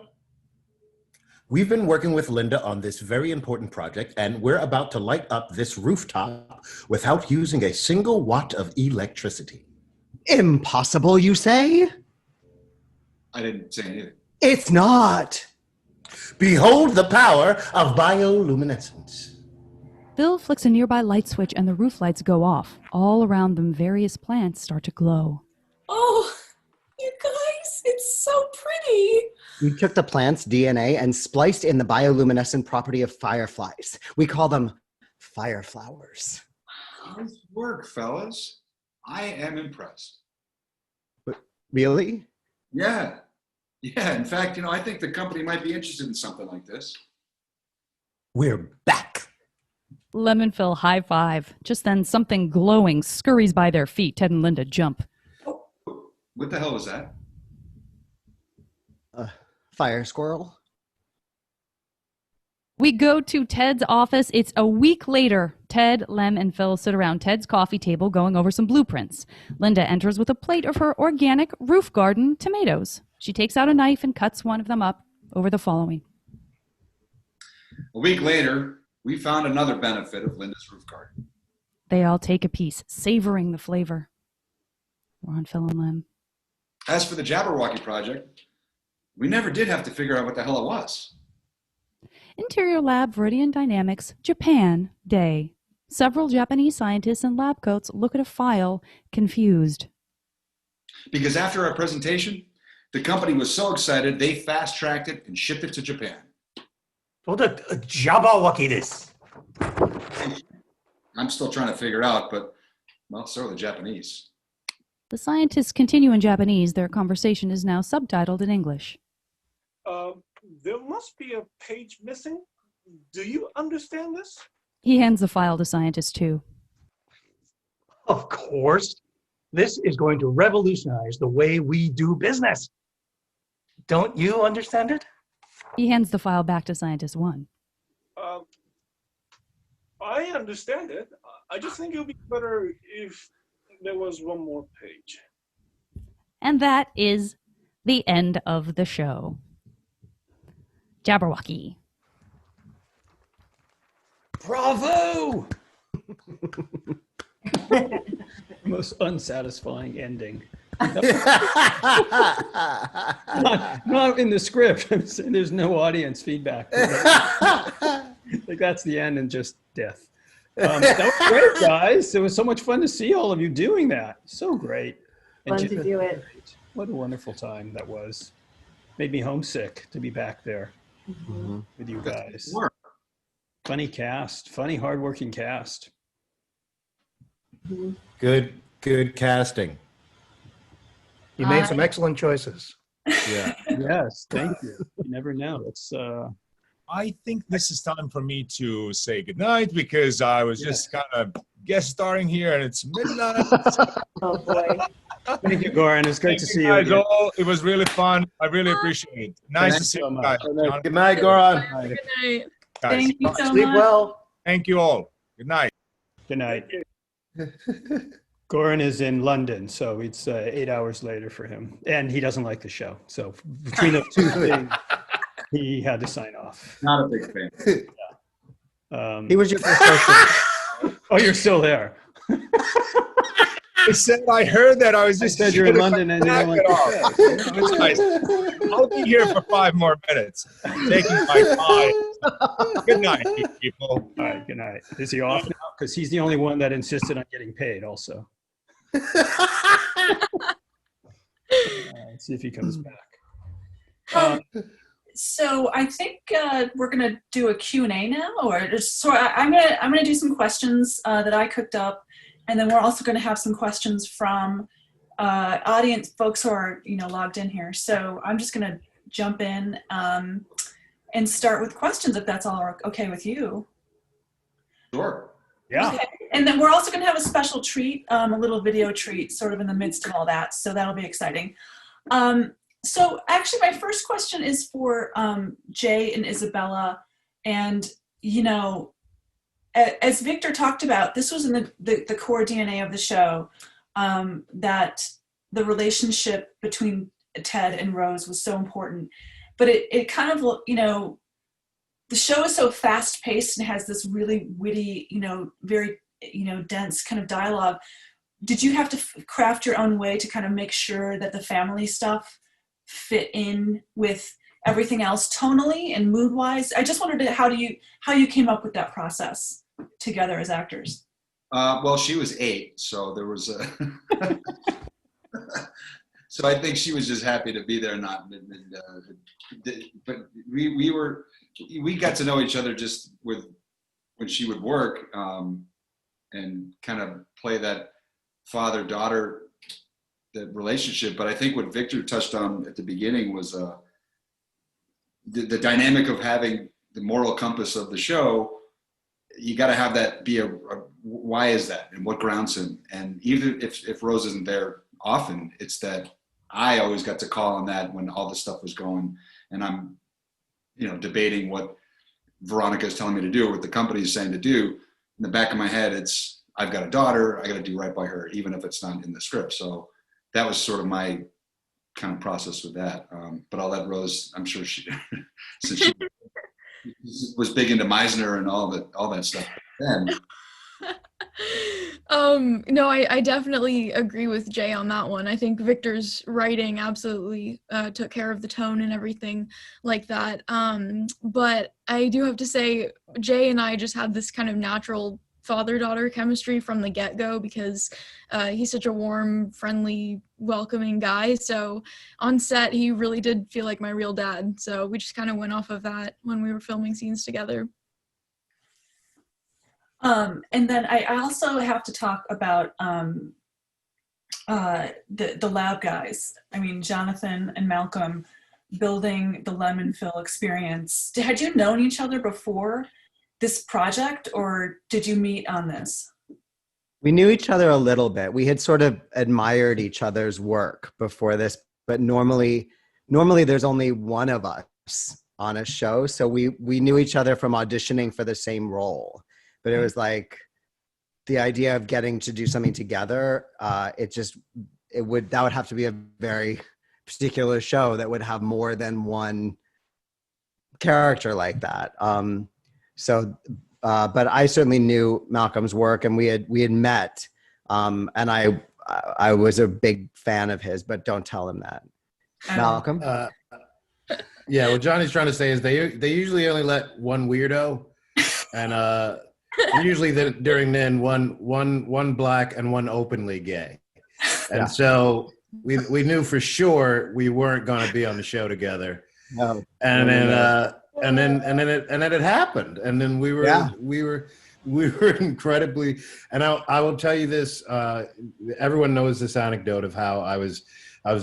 We've been working with Linda on this very important project, and we're about to light up this rooftop without using a single watt of electricity. Impossible, you say? I didn't say anything. It's not. Behold the power of bioluminescence. Phil flicks a nearby light switch and the roof lights go off. All around them, various plants start to glow. Oh, you guys, it's so pretty. We took the plant's DNA and spliced in the bioluminescent property of fireflies. We call them fireflowers. Nice work, fellas. I am impressed. Really? Yeah. In fact, I think the company might be interested in something like this. We're back. Lem and Phil high five. Just then, something glowing scurries by their feet. Ted and Linda jump. Oh, what the hell was that? Fire squirrel? We go to Ted's office. It's a week later. Ted, Lem, and Phil sit around Ted's coffee table going over some blueprints. Linda enters with a plate of her organic roof garden tomatoes. She takes out a knife and cuts one of them up over the following. A week later, we found another benefit of Linda's roof garden. They all take a piece, savoring the flavor. We're on Phil and Lem. As for the Jabberwocky project, we never did have to figure out what the hell it was. Interior Lab, Viridian Dynamics, Japan, day. Several Japanese scientists in lab coats look at a file, confused. Because after our presentation, the company was so excited they fast-tracked it and shipped it to Japan. Jabberwocky this. I'm still trying to figure out, but, well, so are the Japanese. The scientists continue in Japanese. Their conversation is now subtitled in English. There must be a page missing. Do you understand this? He hands the file to Scientist 2. Of course. This is going to revolutionize the way we do business. Don't you understand it? He hands the file back to Scientist 1. I understand it. I just think it would be better if there was one more page. And that is the end of the show. Jabberwocky. Bravo! Most unsatisfying ending. Not in the script. I'm saying there's no audience feedback. Like that's the end and just death. That was great, guys. It was so much fun to see all of you doing that. So great. Fun to do it. What a wonderful time that was. Made me homesick to be back there with you guys. Funny cast, funny, hardworking cast. Good casting. You made some excellent choices. Yeah. Yes, thank you. You never know. It's I think this is time for me to say goodnight because I was just kind of guest starring here and it's midnight. Oh boy. Thank you, Goran. It's great to see you guys again. all. It was really fun. I really appreciate it. Nice to see you guys. Good night, Goran. Good night. Guys. Thank you so Sleep much. well. Thank you all. Good night. Good night. Goran is in London, so it's 8 hours later for him. And he doesn't like the show. So between those two things, he had to sign off. Not a big fan. He was your first person. Oh, you're still there. I said I heard that. I was just said you're in London and you don't like the show. It's nice. I'll be here for 5 more minutes. Taking my time. Good night, people. All right, good night. Is he off now? Because he's the only one that insisted on getting paid also. Let's see if he comes back. So I think we're gonna do a Q&A now, or just so I'm gonna do some questions that I cooked up, and then we're also gonna have some questions from audience folks who are logged in here. So I'm just gonna jump in and start with questions if that's all okay with you. Sure. Yeah. Okay. And then we're also gonna have a special treat, a little video treat, sort of in the midst of all that. So that'll be exciting. So actually, my first question is for Jay and Isabella. And, as Victor talked about, this was in the core DNA of the show, that the relationship between Ted and Rose was so important. But it kind of, the show is so fast paced and has this really witty, very, dense kind of dialogue. Did you have to craft your own way to kind of make sure that the family stuff fit in with everything else tonally and mood wise? I just wondered how you came up with that process together as actors. Well, she was 8, so there was a so I think she was just happy to be there. But we got to know each other just with when she would work and kind of play that father-daughter the relationship. But I think what Victor touched on at the beginning was the dynamic of having the moral compass of the show. You got to have that be a why is that and what grounds him. And even if Rose isn't there often, it's that I always got to call on that when all this stuff was going and I'm, debating what Veronica is telling me to do, or what the company is saying to do. In the back of my head, it's, I've got a daughter, I got to do right by her, even if it's not in the script. So that was sort of my kind of process with that. But I'll let Rose, I'm sure she, since she was big into Meisner and all that stuff then. No, I definitely agree with Jay on that one. I think Victor's writing absolutely took care of the tone and everything like that. But I do have to say, Jay and I just had this kind of natural father-daughter chemistry from the get-go because he's such a warm, friendly, welcoming guy. So on set, he really did feel like my real dad. So we just kind of went off of that when we were filming scenes together. And then I also have to talk about the lab guys. I mean, Jonathan and Malcolm building the Lemon Fill experience. Had you known each other before this project, or did you meet on this? We knew each other a little bit. We had sort of admired each other's work before this, but normally there's only one of us on a show. So we knew each other from auditioning for the same role. but it was like the idea of getting to do something together. That would have to be a very particular show that would have more than one character like that. But I certainly knew Malcolm's work, and we had met, and I was a big fan of his. But don't tell him that, Malcolm. Yeah, what Johnny's trying to say is they usually only let one weirdo, and usually during then one black and one openly gay, and so we knew for sure we weren't going to be on the show together. No, and then it happened, and then we were incredibly. And I will tell you this: everyone knows this anecdote of how I was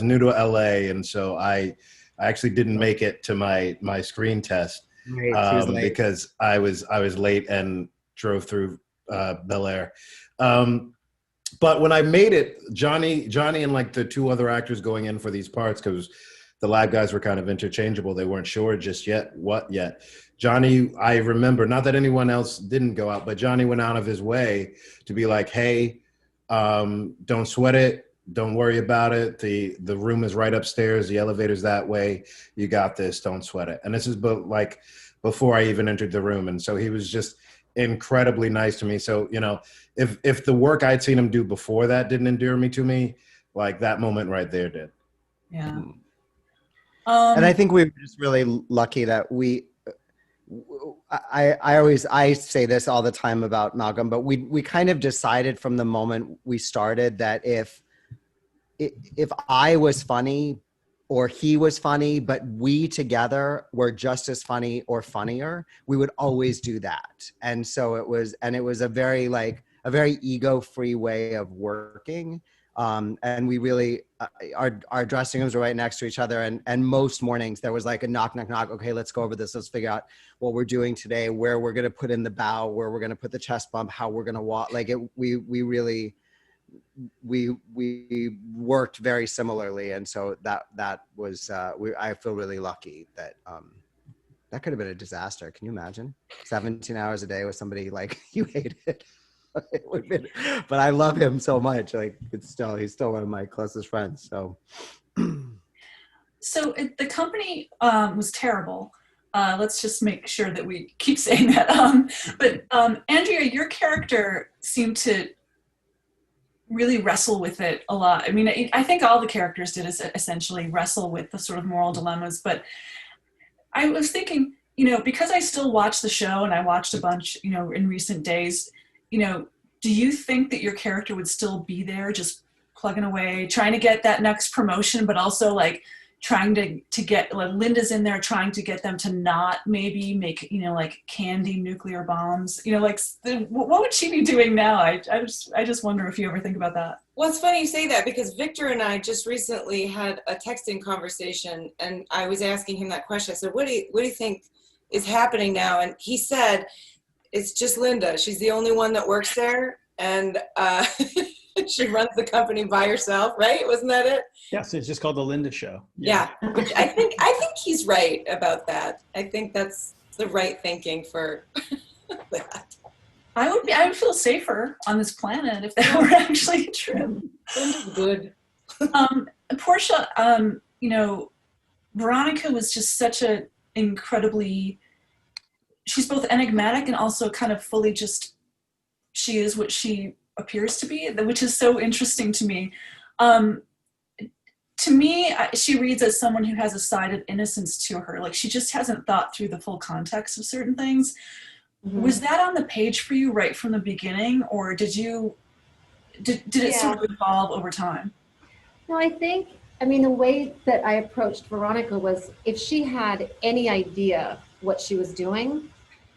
new to LA, and so I actually didn't make it to my screen test because I was late and drove through Bel Air. But when I made it, Johnny and like the two other actors going in for these parts, because the lab guys were kind of interchangeable. They weren't sure just yet what yet. Johnny, I remember, not that anyone else didn't go out, but Johnny went out of his way to be like, hey, don't sweat it. Don't worry about it. The room is right upstairs. The elevator's that way. You got this. Don't sweat it. And this is like before I even entered the room. And so he was just incredibly nice to me. So, you know, if the work I'd seen him do before that didn't endear me to me, like that moment right there did. Yeah. And I think we were just really lucky that I say this all the time about Malcolm, but we kind of decided from the moment we started that if I was funny or he was funny, but we together were just as funny or funnier, we would always do that. And so it was a very ego-free way of working. And we really, our dressing rooms were right next to each other. And most mornings there was like a knock, knock, knock. Okay, let's go over this. Let's figure out what we're doing today, where we're going to put in the bow, where we're going to put the chest bump, how we're going to walk. Like we really worked very similarly. And so that was, I feel really lucky that, that could have been a disaster. Can you imagine 17 hours a day with somebody like you hated? It would have been, but I love him so much. Like he's still one of my closest friends. So the company was terrible. Let's just make sure that we keep saying that. But Andrea, your character seemed to really wrestle with it a lot. I mean, I think all the characters did essentially wrestle with the sort of moral dilemmas. But I was thinking, you know, because I still watch the show and I watched a bunch, you know, in recent days, you know, do you think that your character would still be there just plugging away, trying to get that next promotion, but also like trying to get, like Linda's in there trying to get them to not maybe make, you know, like candy nuclear bombs, you know, like what would she be doing now? I just wonder if you ever think about that. Well, it's funny you say that because Victor and I just recently had a texting conversation and I was asking him that question. I said, what do you think is happening now? And he said, it's just Linda. She's the only one that works there. And she runs the company by herself, right? Wasn't that it? Yes, it's just called The Linda Show. Yeah. Which I think he's right about that. I think that's the right thinking for that. I would feel safer on this planet if that were actually true. Linda's good. Portia, you know, Veronica was just such a incredibly, she's both enigmatic and also kind of fully just, she is what she appears to be, which is so interesting to me. To me, she reads as someone who has a side of innocence to her. Like she just hasn't thought through the full context of certain things. Mm-hmm. Was that on the page for you right from the beginning, or did it sort of evolve over time? No, I mean, the way that I approached Veronica was if she had any idea what she was doing,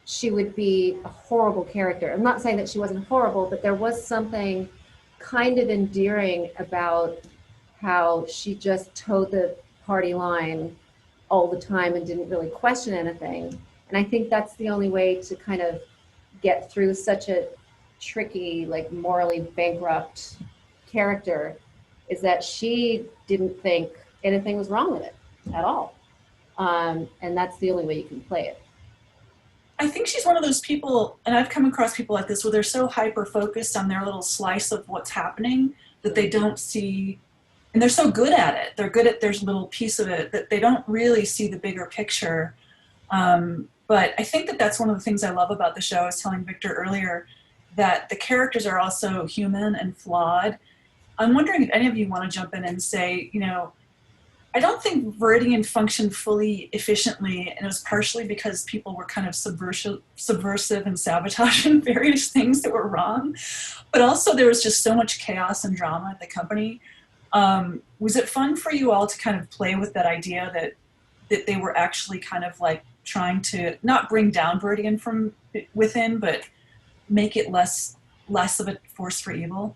she would be a horrible character. I'm not saying that she wasn't horrible, but there was something kind of endearing about how she just towed the party line all the time and didn't really question anything. And I think that's the only way to kind of get through such a tricky, like morally bankrupt character, is that she didn't think anything was wrong with it at all. And that's the only way you can play it. I think she's one of those people, and I've come across people like this, where they're so hyper focused on their little slice of what's happening that they don't see, and they're so good at it. They're good at their little piece of it that they don't really see the bigger picture. But I think that that's one of the things I love about the show. I was telling Victor earlier that the characters are also human and flawed. I'm wondering if any of you want to jump in and say, you know, I don't think Viridian functioned fully efficiently, and it was partially because people were kind of subversive and sabotaging various things that were wrong. But also there was just so much chaos and drama at the company. Was it fun for you all to kind of play with that idea that they were actually kind of like trying to not bring down Viridian from within, but make it less of a force for evil?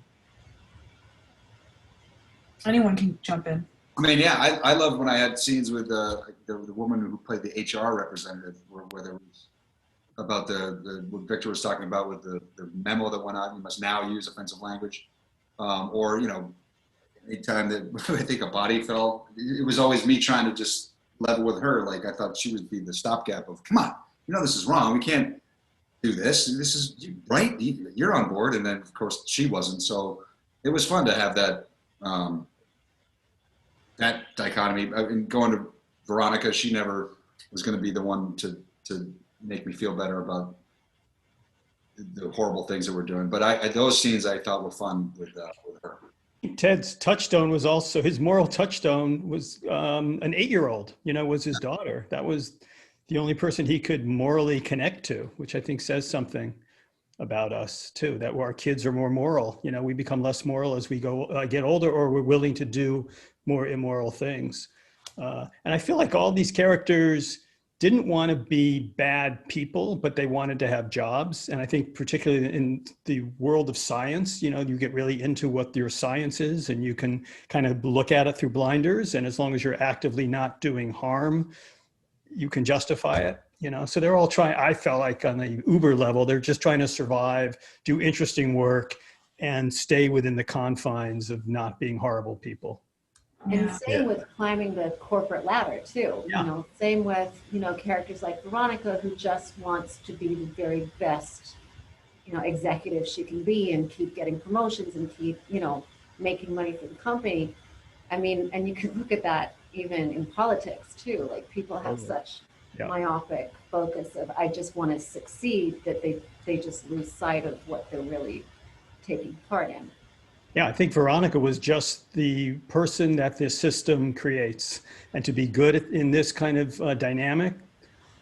Anyone can jump in. I mean, yeah, I loved when I had scenes with the woman who played the HR representative, where there was about the what Victor was talking about with the memo that went out, you must now use offensive language, or, you know, anytime that I think a body fell, it was always me trying to just level with her. Like, I thought she would be the stopgap of, come on, you know, this is wrong. We can't do this. This is right. You're on board. And then of course she wasn't. So it was fun to have that, that dichotomy. And going to Veronica, she never was going to be the one to make me feel better about the horrible things that we're doing. But those scenes I thought were fun with her. Ted's touchstone was also, his moral touchstone was an 8-year-old, you know, was his daughter. That was the only person he could morally connect to, which I think says something about us too, that our kids are more moral. You know, we become less moral as we get older, or we're willing to do more immoral things. And I feel like all these characters didn't want to be bad people, but they wanted to have jobs. And I think particularly in the world of science, you know, you get really into what your science is, and you can kind of look at it through blinders. And as long as you're actively not doing harm, you can justify it, you know? So they're all trying, I felt like on the Uber level, they're just trying to survive, do interesting work, and stay within the confines of not being horrible people. And same with climbing the corporate ladder too. Yeah. You know, same with, you know, characters like Veronica, who just wants to be the very best, you know, executive she can be and keep getting promotions and keep, you know, making money for the company. I mean, and you can look at that even in politics too. Like, people have such myopic focus of, I just want to succeed, that they just lose sight of what they're really taking part in. Yeah, I think Veronica was just the person that this system creates. And to be good in this kind of dynamic,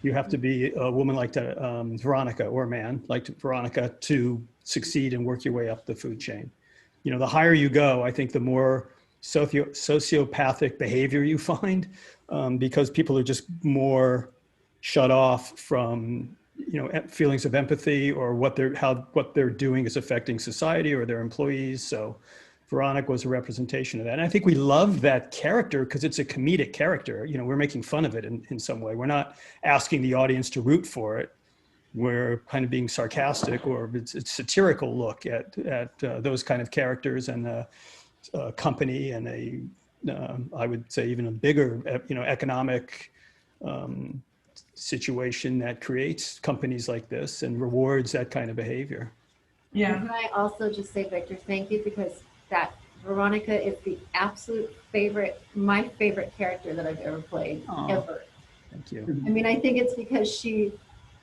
you have to be a woman like Veronica, or a man like Veronica, to succeed and work your way up the food chain. You know, the higher you go, I think the more sociopathic behavior you find, because people are just more shut off from, you know, feelings of empathy, or what they're doing is affecting society or their employees. So Veronica was a representation of that. And I think we love that character because it's a comedic character. You know, we're making fun of it in some way. We're not asking the audience to root for it. We're kind of being sarcastic, or it's a satirical look at those kind of characters, and a company, and I would say even a bigger, you know, economic situation that creates companies like this and rewards that kind of behavior. Yeah. And can I also just say, Victor, thank you, because that Veronica is the absolute my favorite character that I've ever played, ever. Thank you. I mean, I think it's because she,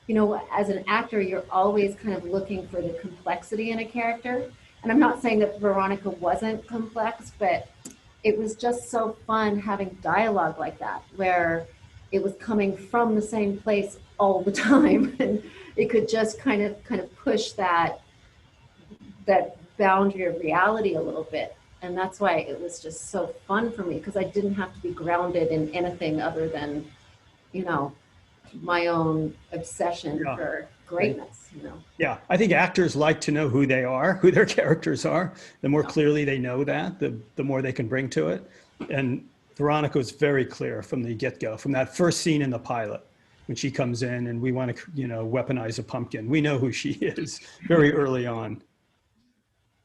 you know, as an actor, you're always kind of looking for the complexity in a character. And I'm not saying that Veronica wasn't complex, but it was just so fun having dialogue like that, where it was coming from the same place all the time, and it could just kind of push that boundary of reality a little bit. And that's why it was just so fun for me, because I didn't have to be grounded in anything other than, you know, my own obsession for greatness, you know. Yeah, I think actors like to know who they are, who their characters are. The more clearly they know that, the more they can bring to it. And Veronica was very clear from the get-go, from that first scene in the pilot, when she comes in and we want to, you know, weaponize a pumpkin. We know who she is very early on.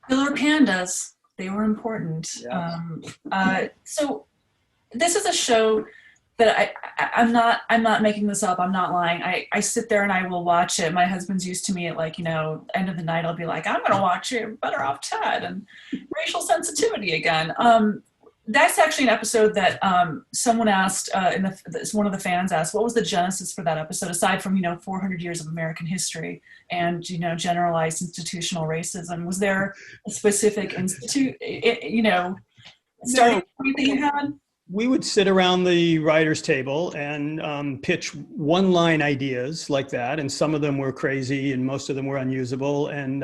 Killer pandas, they were important. Yeah. So this is a show I'm not making this up. I'm not lying. I sit there and I will watch it. My husband's used to me at like, end of the night, I'll be like, I'm going to watch it, Better Off Ted and racial sensitivity again. That's actually an episode that someone asked, one of the fans asked, what was the genesis for that episode, aside from, 400 years of American history and, generalized institutional racism? Was there a specific starting point that you had? We would sit around the writer's table and pitch one-line ideas like that. And some of them were crazy and most of them were unusable. And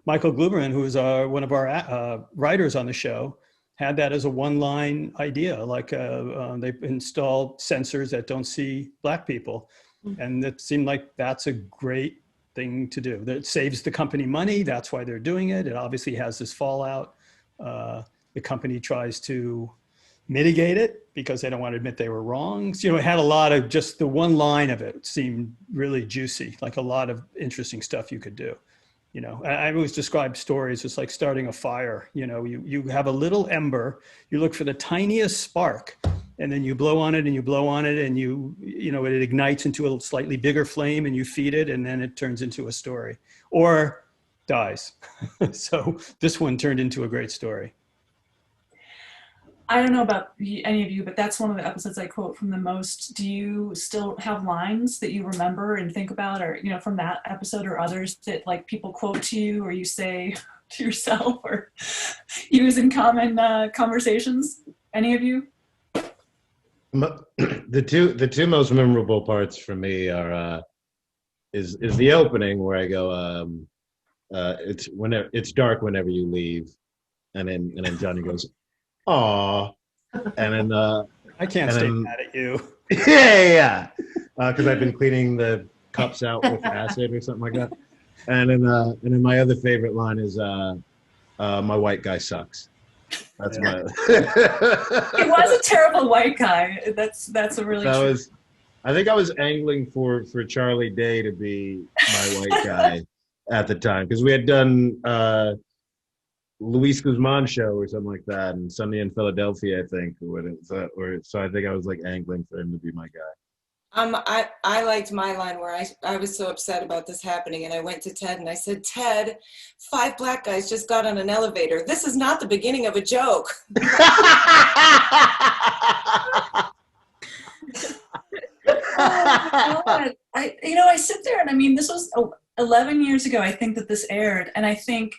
Michael Gluberman, who is one of our writers on the show, had that as a one-line idea, like they install sensors that don't see Black people. And it seemed like that's a great thing to do. That saves the company money. That's why they're doing it. It obviously has this fallout. The company tries to mitigate it because they don't want to admit they were wrong. So, it had a lot of, just the one line of it seemed really juicy, like a lot of interesting stuff you could do. I always describe stories as like starting a fire. You have a little ember, you look for the tiniest spark, and then you blow on it and you blow on it, and it ignites into a slightly bigger flame, and you feed it, and then it turns into a story or dies. So this one turned into a great story. I don't know about any of you, but that's one of the episodes I quote from the most. Do you still have lines that you remember and think about, or, from that episode or others that like people quote to you or you say to yourself or use in common conversations? Any of you? The two most memorable parts for me are is the opening where I go, it's dark whenever you leave, and then Johnny goes, "Aw," and then I can't stay mad at you. yeah, because I've been cleaning the cups out with acid or something like that. And then my other favorite line is, "My white guy sucks." That's my. He was a terrible white guy. That's a really. I think I was angling for Charlie Day to be my white guy at the time, because we had done. Luis Guzman show or something like that, and Sunday in Philadelphia, I think, so I think I was like angling for him to be my guy. I liked my line where I was so upset about this happening, and I went to Ted and I said, "Ted, 5 Black guys just got on an elevator. This is not the beginning of a joke." Oh, God. I sit there and this was 11 years ago, I think, that this aired, and I think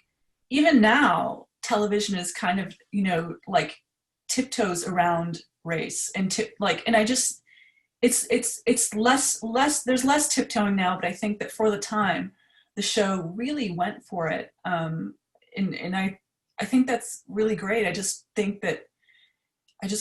even now, television is kind of, like tiptoes around race and it's less, there's less tiptoeing now, but I think that for the time, the show really went for it. And I think that's really great. I just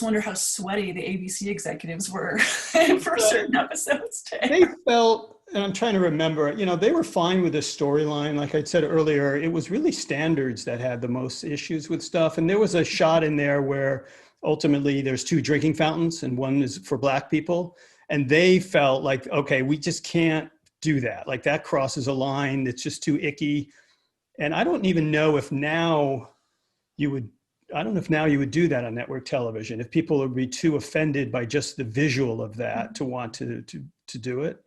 wonder how sweaty the ABC executives were for certain episodes. They felt, and I'm trying to remember, they were fine with the storyline. Like I said earlier, it was really standards that had the most issues with stuff. And there was a shot in there where ultimately there's 2 drinking fountains and one is for Black people. And they felt like, okay, we just can't do that. Like that crosses a line. It's just too icky. And I don't even know if now you would do that on network television, if people would be too offended by just the visual of that to want to do it.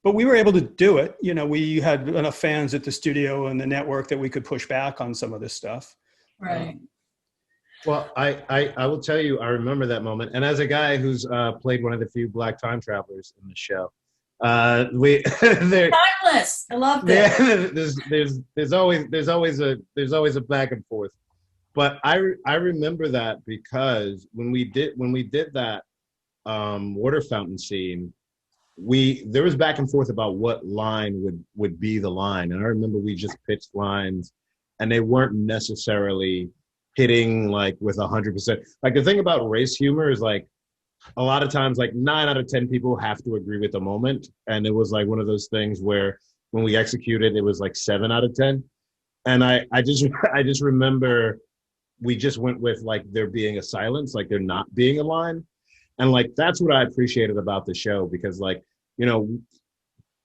But we were able to do it. We had enough fans at the studio and the network that we could push back on some of this stuff. Right. Well, I will tell you, I remember that moment. And as a guy who's played one of the few Black time travelers in the show, timeless. I love this. There's always a back and forth. But I remember that because when we did that water fountain scene, there was back and forth about what line would be the line. And I remember we just pitched lines and they weren't necessarily hitting like with 100%. Like the thing about race humor is like a lot of times like 9 out of 10 people have to agree with the moment. And it was like one of those things where when we executed, it was like 7 out of 10. And I just remember we just went with like there being a silence, like there not being a line. And like, that's what I appreciated about the show, because like,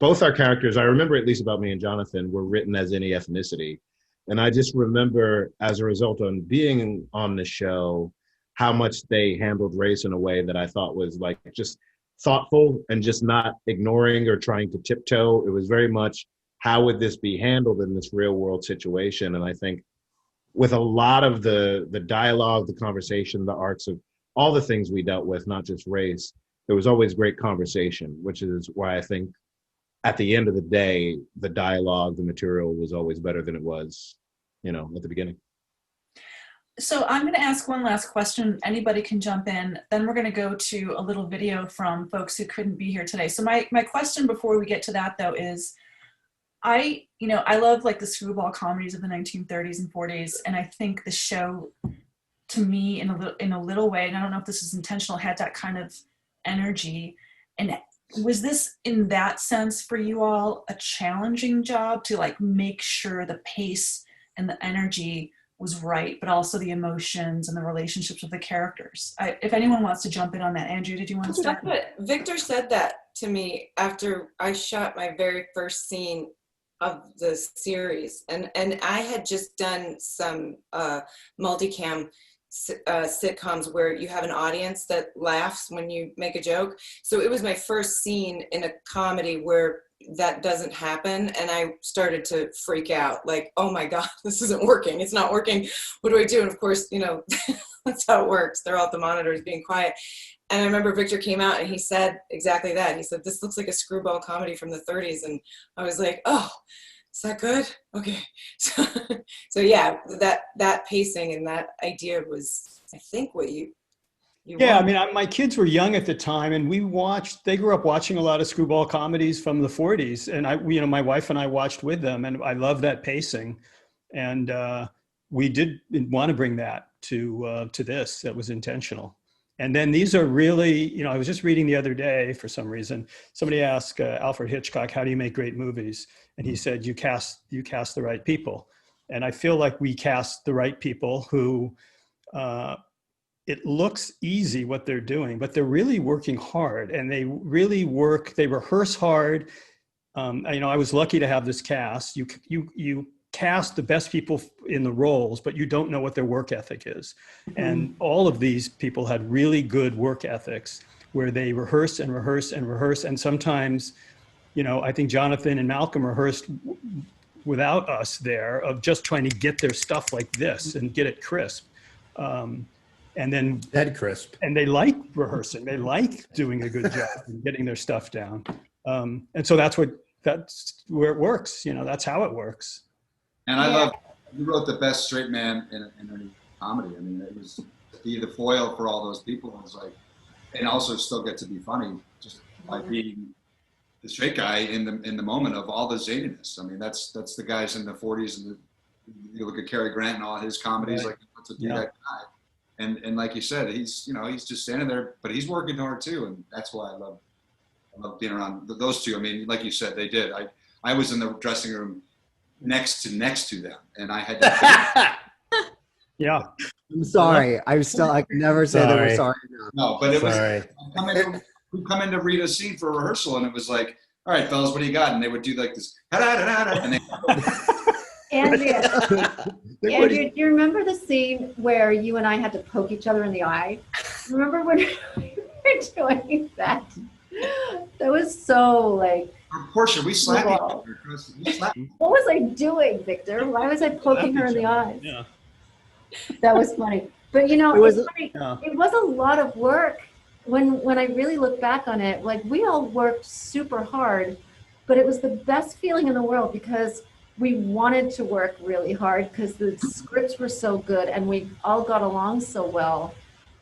both our characters, I remember at least about me and Jonathan, were written as any ethnicity. And I just remember as a result of being on the show, how much they handled race in a way that I thought was like just thoughtful and just not ignoring or trying to tiptoe. It was very much, how would this be handled in this real world situation? And I think with a lot of the dialogue, the conversation, the arcs of all the things we dealt with, not just race, there was always great conversation, which is why I think at the end of the day, the dialogue, the material was always better than it was, at the beginning. So I'm going to ask one last question. Anybody can jump in. Then we're going to go to a little video from folks who couldn't be here today. So my question before we get to that, though, is I love like the screwball comedies of the 1930s and 40s. And I think the show, to me, in a little way, and I don't know if this is intentional, had that kind of energy. And was this, in that sense, for you all, a challenging job to like make sure the pace and the energy was right, but also the emotions and the relationships with the characters? If anyone wants to jump in on that. Andrew, did you want to start? Victor said that to me after I shot my very first scene of the series, and I had just done some multicam sitcoms where you have an audience that laughs when you make a joke. So it was my first scene in a comedy where that doesn't happen, and I started to freak out, like, oh my God, this isn't working, it's not working, what do I do? And of course, that's how it works, they're all at the monitors being quiet. And I remember Victor came out and he said exactly that. He said, this looks like a screwball comedy from the 30s. And I was like, oh, is that good? Okay. So yeah, that pacing and that idea was, I think, what you yeah, wanted. I mean, my kids were young at the time, and they grew up watching a lot of screwball comedies from the 40s. And my wife and I watched with them, and I love that pacing. And we did want to bring that to this. That was intentional. And then these are really, I was just reading the other day, for some reason, somebody asked Alfred Hitchcock, how do you make great movies? And he said, you cast the right people. And I feel like we cast the right people who, it looks easy what they're doing, but they're really working hard, and they really they rehearse hard. I was lucky to have this cast. You cast the best people in the roles, but you don't know what their work ethic is. Mm-hmm. And all of these people had really good work ethics where they rehearse and rehearse and rehearse. And sometimes, I think Jonathan and Malcolm rehearsed without us there, of just trying to get their stuff like this and get it crisp. And then dead crisp. And they like rehearsing. They like doing a good job and getting their stuff down. And so that's where it works. That's how it works. And I love, you wrote the best straight man in any comedy. I mean, it was to be the foil for all those people. It was like, and also still get to be funny just by being the straight guy in the moment of all the zaniness. I mean, that's the guys in the 40s, and you look at Cary Grant and all his comedies, right. Like, what's to be that guy? And like you said, he's just standing there, but he's working hard too, and that's why I love being around those two. I mean, like you said, they did. I was in the dressing room next to them, and I had to yeah. I'm sorry. I never said that we're sorry. No, but it was we come in to read a scene for a rehearsal, and it was like, all right, fellas, what do you got? And they would do like this, and they Andrew, do you remember the scene where you and I had to poke each other in the eye? Remember when we were doing that? That was so like. Portia, we slapped each other. What was I doing, Victor? Why was I poking her in the eyes? Yeah. That was funny. But it's funny. Yeah. It was a lot of work. When I really look back on it, like, we all worked super hard, but it was the best feeling in the world because we wanted to work really hard because the scripts were so good and we all got along so well,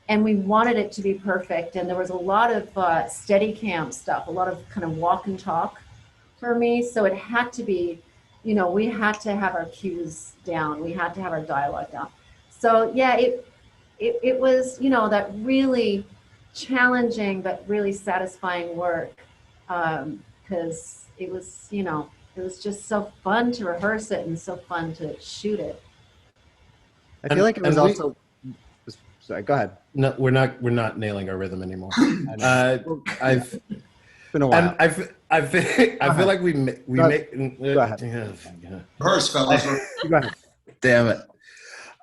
and we wanted it to be perfect. And there was a lot of Steadicam stuff, a lot of kind of walk and talk for me. So it had to be, we had to have our cues down. We had to have our dialogue down. So yeah, it was, that really challenging but really satisfying work, because it was, it was just so fun to rehearse it and so fun to shoot it. I feel like it was also. Sorry, go ahead. No, we're not nailing our rhythm anymore. I've been a while. I feel like we make. Go ahead. Rehearse, fellas. Damn it.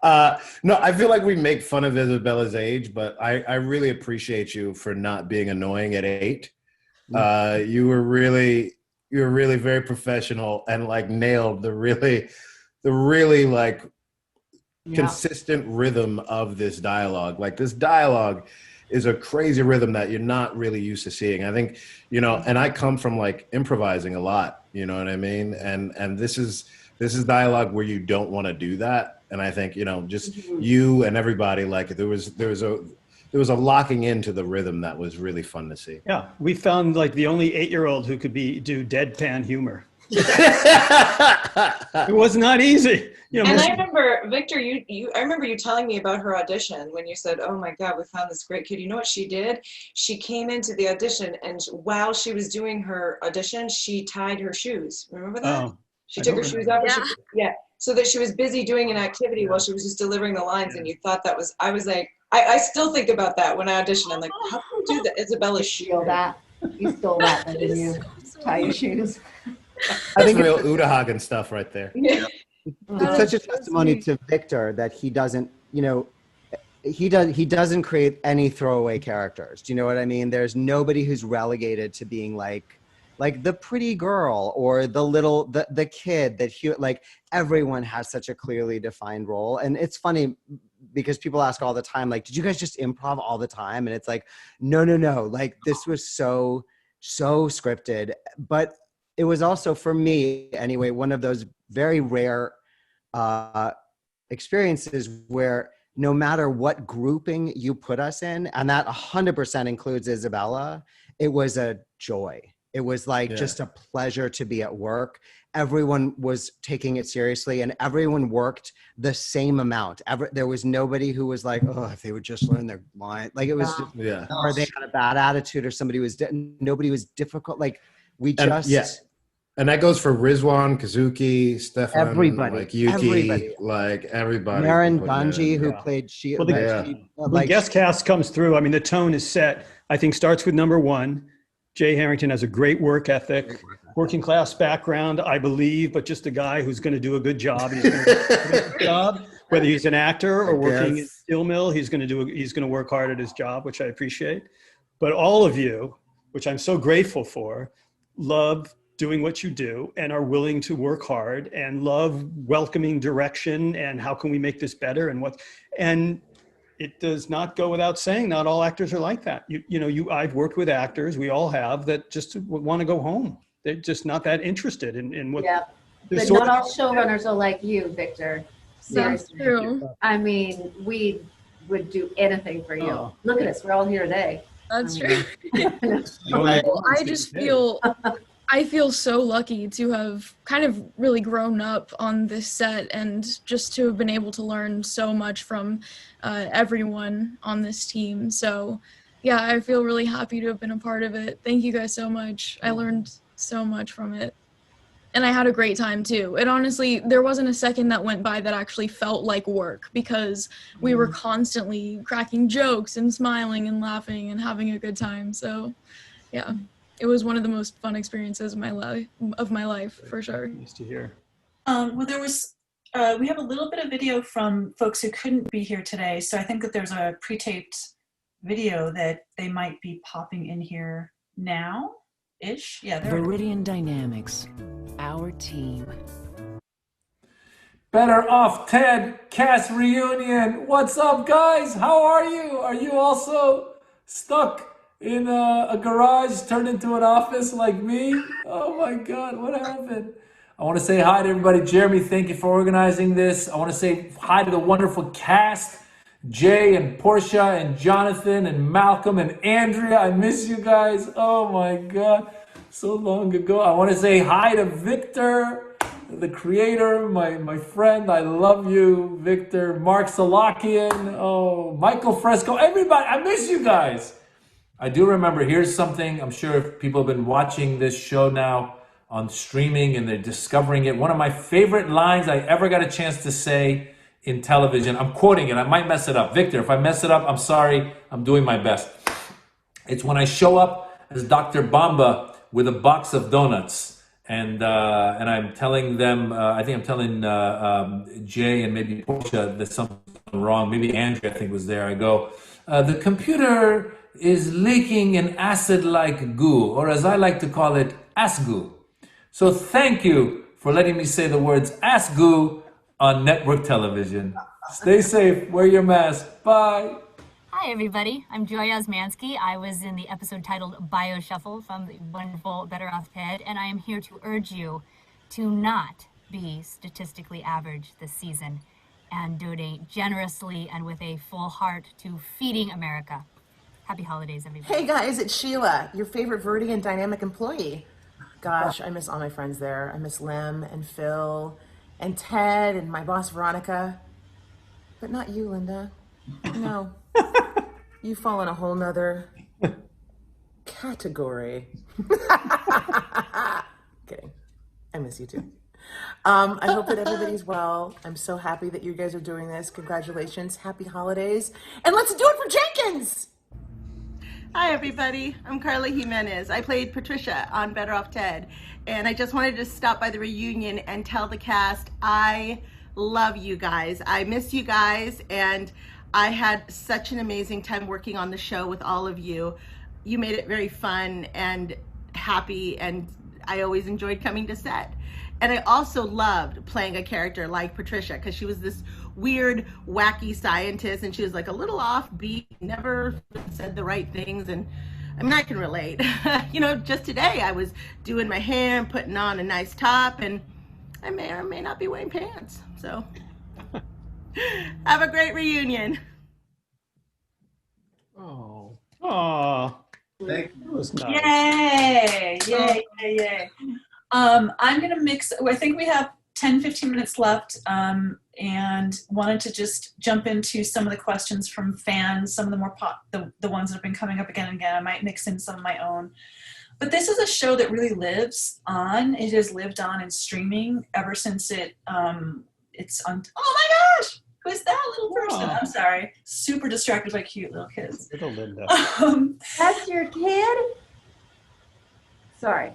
No, I feel like we make fun of Isabella's age, but I really appreciate you for not being annoying at 8. You were really very professional and like nailed the really like consistent rhythm of this dialogue. Like this dialogue is a crazy rhythm that you're not really used to seeing. I think, and I come from like improvising a lot, you know what I mean? And this is dialogue where you don't want to do that. And I think, just you and everybody, like there was a locking into the rhythm that was really fun to see. Yeah, we found like the only 8-year-old who could do deadpan humor. It was not easy. And I remember, Victor, I remember you telling me about her audition when you said, "Oh my God, we found this great kid." You know what she did? She came into the audition, and while she was doing her audition, she tied her shoes. Remember that? Oh, she took her shoes off. So that she was busy doing an activity while she was just delivering the lines, and you thought that was. I was like, I still think about that when I audition. I'm like, how can you do that? Isabella's shoe. You stole that, didn't you? Tie your shoes. I think real Udahagen stuff right there. Yeah. It's such a testimony to Victor that he doesn't, he doesn't create any throwaway characters. Do you know what I mean? There's nobody who's relegated to being like the pretty girl or the kid that everyone has such a clearly defined role. And it's funny because people ask all the time, like, did you guys just improv all the time? And it's like, no. Like this was so scripted, but it was also, for me anyway, one of those very rare experiences where no matter what grouping you put us in, and that 100% includes Isabella, it was a joy. It was like just a pleasure to be at work. Everyone was taking it seriously and everyone worked the same amount. There was nobody who was like, oh, if they would just learn their line. Like it was just, or they had a bad attitude or nobody was difficult. Like we just... And that goes for Rizwan, Kazuki, Stefan, everybody, like Yuki, like everybody. Maren Ganji, who played she. Well, the guest cast comes through. I mean, the tone is set. I think starts with number 1. Jay Harrington has a great work ethic, working class background, I believe, but just a guy who's going to do a good job. He's going to do a good job, whether he's an actor or working in steel mill. He's going to work hard at his job, which I appreciate. But all of you, which I'm so grateful for, love doing what you do and are willing to work hard and love welcoming direction and how can we make this better and it does not go without saying not all actors are like that. I've worked with actors, we all have, that just want to go home. They're just not that interested in what. Yeah, but not all showrunners are like you, Victor. Seriously. That's true. I mean, we would do anything for you. Oh. Look at us, we're all here today. That's true. I feel so lucky to have kind of really grown up on this set and just to have been able to learn so much from everyone on this team. So yeah, I feel really happy to have been a part of it. Thank you guys so much. I learned so much from it. And I had a great time too. It honestly, there wasn't a second that went by that actually felt like work because we were constantly cracking jokes and smiling and laughing and having a good time. So yeah. It was one of the most fun experiences of my life, for sure. Nice to hear. Well, there was, we have a little bit of video from folks who couldn't be here today. So I think that there's a pre-taped video that they might be popping in here now-ish. Yeah, there Viridian Dynamics, our team. Better Off Ted cast reunion. What's up, guys? How are you? Are you also stuck in a garage turned into an office like me? Oh my God, what happened? I want to say hi to everybody. Jeremy, thank you for organizing this. I want to say hi to the wonderful cast, Jay and Portia and Jonathan and Malcolm and Andrea. I miss you guys. Oh my God, so long ago. I want to say hi to Victor, the creator, my friend. I love you, Victor. Mark Salakian, oh, Michael Fresco, everybody. I miss you guys. I do remember, here's something, I'm sure if people have been watching this show now on streaming and they're discovering it. One of my favorite lines I ever got a chance to say in television. I'm quoting it, I might mess it up. Victor, if I mess it up, I'm sorry, I'm doing my best. It's when I show up as Dr. Bamba with a box of donuts and I'm telling them. I think I'm telling Jay and maybe Portia there's something wrong. Maybe Andrea, I think, was there. I go, the computer is leaking an acid-like goo, or as I like to call it, ass goo. So thank you for letting me say the words ass goo on network television. Stay safe. Wear your mask. Bye. Hi, everybody. I'm Joy Osmansky. I was in the episode titled Bioshuffle from the wonderful Better Off Ted, and I am here to urge you to not be statistically average this season and donate generously and with a full heart to Feeding America. Happy holidays, everybody. Hey guys, it's Sheila, your favorite Viridian Dynamic employee. Gosh, I miss all my friends there. I miss Lem and Phil and Ted and my boss Veronica. But not you, Linda. No. You fall in a whole nother category. Kidding. I miss you too. I hope that everybody's well. I'm so happy that you guys are doing this. Congratulations. Happy holidays. And let's do it for Jenkins! Hi, everybody. I'm Carla Jimenez. I played Patricia on Better Off Ted. And I just wanted to stop by the reunion and tell the cast I love you guys. I miss you guys. And I had such an amazing time working on the show with all of you. You made it very fun and happy. And I always enjoyed coming to set. And I also loved playing a character like Patricia because she was this weird, wacky scientist and she was like a little offbeat, never said the right things. And I mean, I can relate. You know, just today I was doing my hair and putting on a nice top and I may or may not be wearing pants. So have a great reunion. Oh. Thank you. That was nice. Yay, yay, yay, yay. I'm going to mix, I think we have 10, 15 minutes left, and wanted to just jump into some of the questions from fans, some of the more the ones that have been coming up again and again. I might mix in some of my own. But this is a show that really lives on. It has lived on in streaming ever since it's on, oh my gosh! Who is that little person? Wow. I'm sorry. Super distracted by cute little kids. Little Linda. That's your kid? Sorry.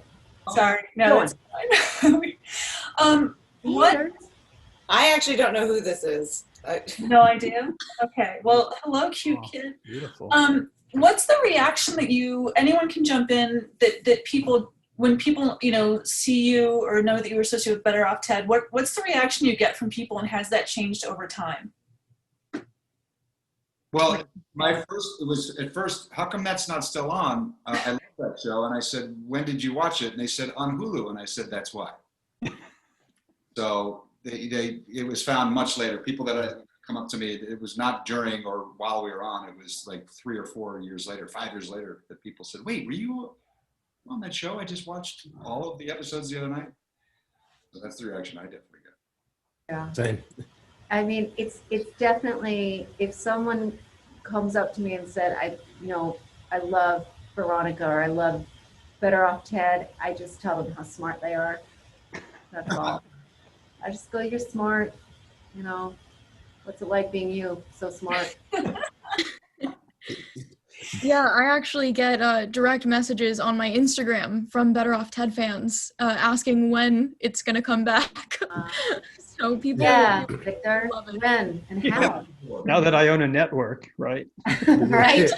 Sorry. No, it's fine. What? I actually don't know who this is. No idea? Okay. Well, hello, cute kid. Beautiful. What's the reaction that anyone can jump in, that people, when people, see you or know that you were associated with Better Off Ted, what's the reaction you get from people, and has that changed over time? Well, it was at first, how come that's not still on? I love that show. And I said, when did you watch it? And they said, on Hulu. And I said, that's why. So it was found much later. People that had come up to me, it was not during or while we were on. It was like 3 or 4 years later, 5 years later, that people said, wait, were you on that show? I just watched all of the episodes the other night. So that's the reaction I definitely get. Yeah. Same. I mean, it's definitely, if someone comes up to me and said, I love Veronica or I love Better Off Ted, I just tell them how smart they are. That's all. I just go, you're smart. What's it like being you? So smart. Yeah, I actually get direct messages on my Instagram from Better Off Ted fans asking when it's going to come back. So people Victor, when and how? Now that I own a network, right? Right.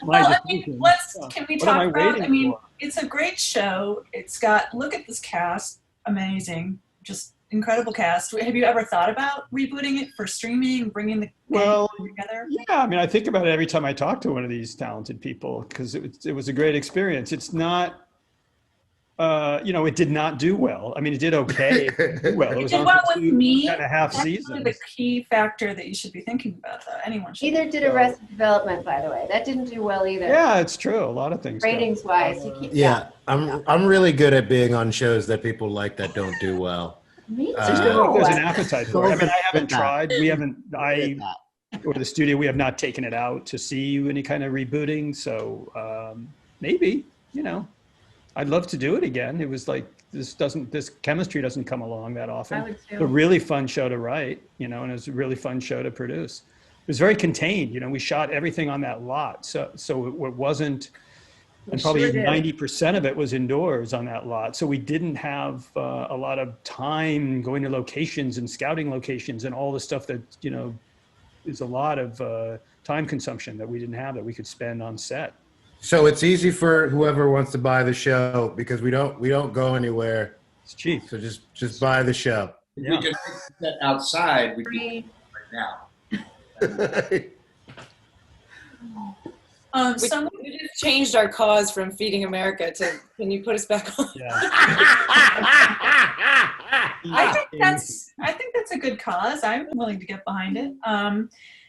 Well, can we What am talk I about, waiting for? it's a great show. It's got, look at this cast, amazing, just incredible cast. Have you ever thought about rebooting it for streaming, bringing the Well, together? Yeah, I mean, I think about it every time I talk to one of these talented people because it was a great experience. It's not, it did not do well. I mean, it did okay. It didn't do well. It was did on well for with 2 me. and a half That's seasons. really the key factor that you should be thinking about, though. Anyone should. Either did Arrested Development, by the way. That didn't do well either. Yeah, it's true. A lot of things. Ratings wise, you keep. Yeah, I'm really good at being on shows that people like that don't do well. Me too. There's an appetite for it. I mean, I haven't tried. We haven't. Or the studio, we have not taken it out to see any kind of rebooting. So maybe, I'd love to do it again. It was like this chemistry doesn't come along that often. I would too. It's a really fun show to write, and it was a really fun show to produce. It was very contained. We shot everything on that lot, so it wasn't And probably 90% of it was indoors on that lot. So we didn't have a lot of time going to locations and scouting locations and all the stuff that, is a lot of time consumption that we didn't have that we could spend on set. So it's easy for whoever wants to buy the show because we don't go anywhere. It's cheap. So just buy the show. If we could make that outside, we'd be right now. We just changed our cause from Feeding America to can you put us back on? Yeah. I think that's a good cause. I'm willing to get behind it.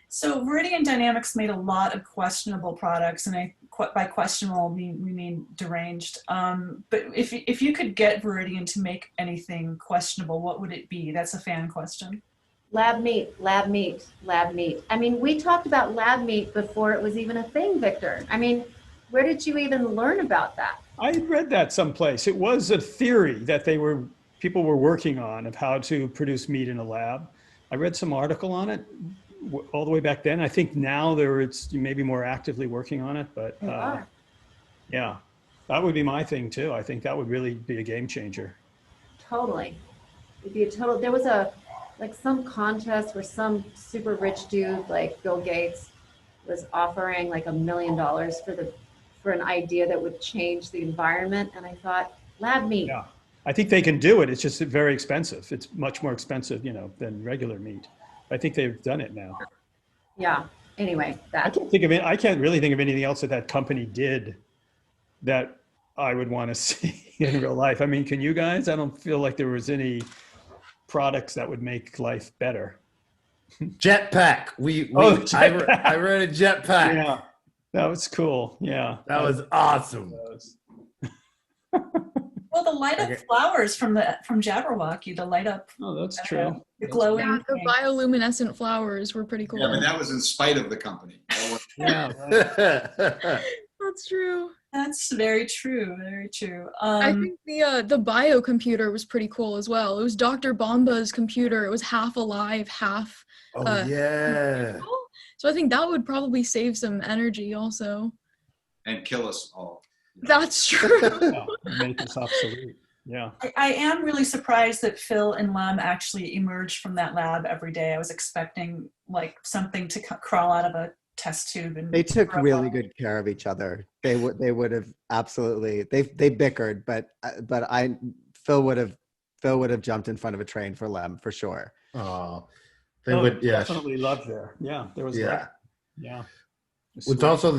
So Viridian Dynamics made a lot of questionable products, and by questionable we mean deranged. But if you could get Viridian to make anything questionable, what would it be? That's a fan question. Lab meat, lab meat, lab meat. I mean, we talked about lab meat before it was even a thing, Victor. I mean, where did you even learn about that? I had read that someplace. It was a theory that people were working on of how to produce meat in a lab. I read some article on it all the way back then. I think now it's maybe more actively working on it, but yeah, that would be my thing too. I think that would really be a game changer. Totally. It'd be there was some contest where some super rich dude like Bill Gates was offering like $1 million for an idea that would change the environment. And I thought, lab meat. Yeah, I think they can do it. It's just very expensive. It's much more expensive, than regular meat. I think they've done it now. Yeah. Anyway, I can't really think of anything else that company did that I would want to see in real life. I mean, can you guys? I don't feel like there was any products that would make life better. Jetpack. Jetpack. I read a jetpack. Yeah, that was cool. Yeah, that was awesome. Well, the light up flowers from Jabberwocky, the light up. Oh, that's true. The glowing. Yeah, the bioluminescent flowers were pretty cool. Yeah, but that was in spite of the company. Yeah, that's true. That's very true. Very true. I think the biocomputer was pretty cool as well. It was Dr. Bomba's computer. It was half alive, half. Yeah. So I think that would probably save some energy also. And kill us all. That's true. Make us obsolete. Yeah. I am really surprised that Phil and Lem actually emerged from that lab every day. I was expecting like something to crawl out of a test tube. And they took really good care of each other. They would have absolutely. They bickered, but Phil would have jumped in front of a train for Lem for sure. Oh, they would. Yeah, definitely loved there. Yeah, there was. Yeah, yeah. It's also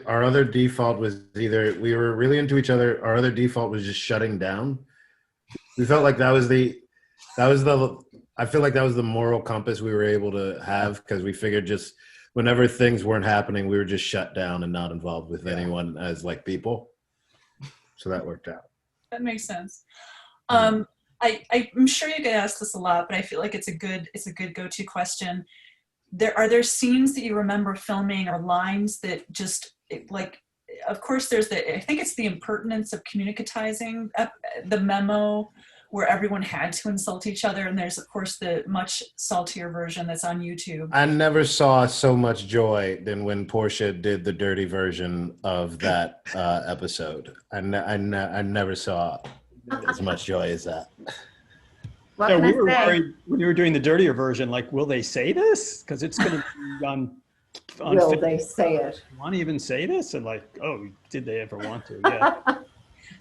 our other default was either we were really into each other. Our other default was just shutting down. We felt like I feel like that was the moral compass we were able to have because we figured just whenever things weren't happening, we were just shut down and not involved with anyone as like people. So that worked out. That makes sense. I'm sure you get asked this a lot, but I feel like it's a good go-to question. Are there scenes that you remember filming or lines that just like, of course there's I think it's the impertinence of communicatizing the memo where everyone had to insult each other. And there's of course the much saltier version that's on YouTube. I never saw so much joy than when Portia did the dirty version of that episode. I never saw as much joy as that. What can we I were say? worried when you were doing the dirtier version, like, will they say this? Because it's going to be on Will they say it? Want to even say this? And like, oh, did they ever want to? Yeah.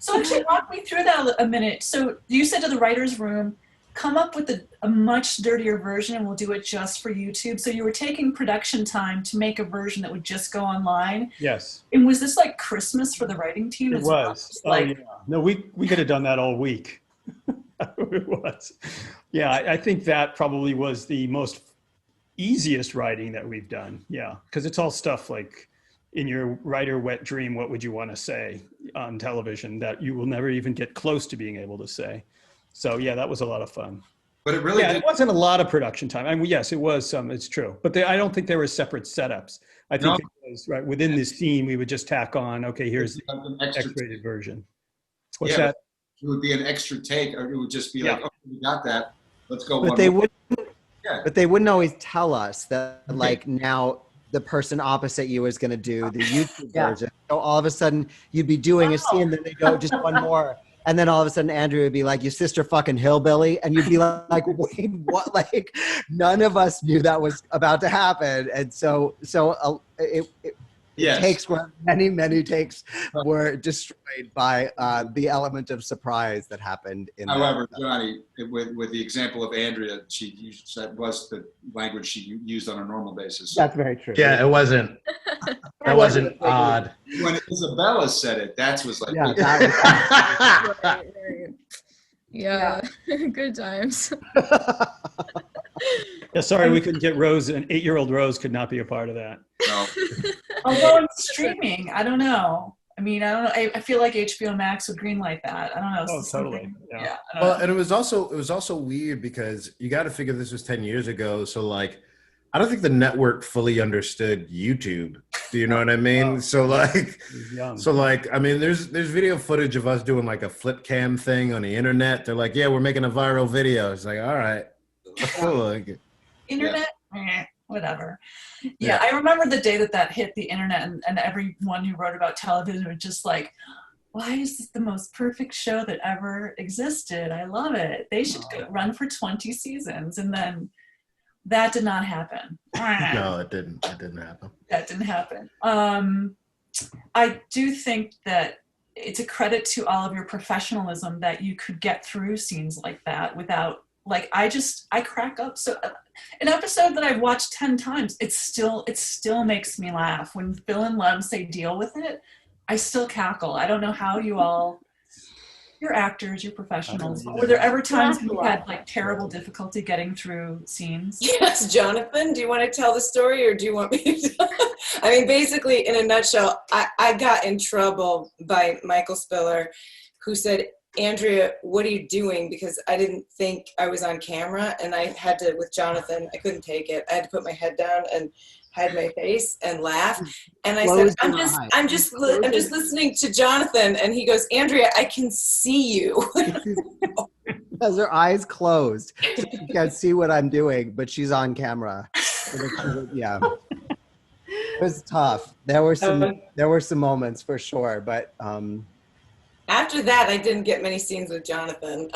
So actually walk me through that a minute. So you said to the writer's room, come up with a much dirtier version and we'll do it just for YouTube. So you were taking production time to make a version that would just go online. Yes. And was this like Christmas for the writing team? It was. Yeah. No, we could have done that all week. It was. Yeah, I think that probably was the most easiest writing that we've done. Yeah, because it's all stuff like in your writer wet dream, what would you want to say on television that you will never even get close to being able to say. So yeah, that was a lot of fun. But it really it wasn't a lot of production time. I mean, yes, it was some, it's true. But I don't think there were separate setups. I think it was right within the scene, we would just tack on, okay, here's the X-rated version. What's that? It would be an extra take, or it would just be like, okay, we got that. Let's go. But they wouldn't always tell us that, like, now the person opposite you is going to do the YouTube version. So all of a sudden you'd be doing a scene, then they go just one more. And then all of a sudden Andrew would be like, "You sister fucking hillbilly." And you'd be like, "Wait, what?" Like none of us knew that was about to happen. And so Yes. takes were many takes were destroyed by the element of surprise that happened in However, Johnny, with the example of Andrea, that was the language she used on a normal basis. That's very true. Yeah, it wasn't. That wasn't odd. When Isabella said it, that was like. Yeah, that was Right. Yeah. Good times. Yeah, sorry, we couldn't get Rose. An 8-year-old Rose could not be a part of that. No. Although it's streaming, I don't know. I mean, I don't know. I feel like HBO Max would greenlight that. I don't know. Oh, totally. Yeah. I don't Well, know. and it was also weird because you got to figure this was 10 years ago. So like, I don't think the network fully understood YouTube. Do you know what I mean? So like, I mean, there's video footage of us doing like a flip cam thing on the internet. They're like, yeah, we're making a viral video. It's like, all right. Like, Internet, whatever. Yeah, I remember the day that hit the internet, and everyone who wrote about television was just like, why is this the most perfect show that ever existed? I love it. They should run for 20 seasons. And then that did not happen. no, it didn't happen. That didn't happen. I do think that it's a credit to all of your professionalism that you could get through scenes like that without, like, I crack up. So an episode that I've watched 10 times, it still makes me laugh. When Phil and Lem say deal with it, I still cackle. I don't know how you all, you're actors, you're professionals. Were there ever times when you had like terrible difficulty getting through scenes? Yes, Jonathan, do you want to tell the story or do you want me to? I mean, basically, in a nutshell, I got in trouble by Michael Spiller, who said, Andrea, what are you doing? Because I didn't think I was on camera, and I had to, with Jonathan, I couldn't take it. I had to put my head down and hide my face and laugh. And I said, I'm just listening to Jonathan. And he goes, Andrea, I can see you. Has her eyes closed. She can't see what I'm doing, but she's on camera. Yeah. It was tough. There were some moments for sure, but after that, I didn't get many scenes with Jonathan.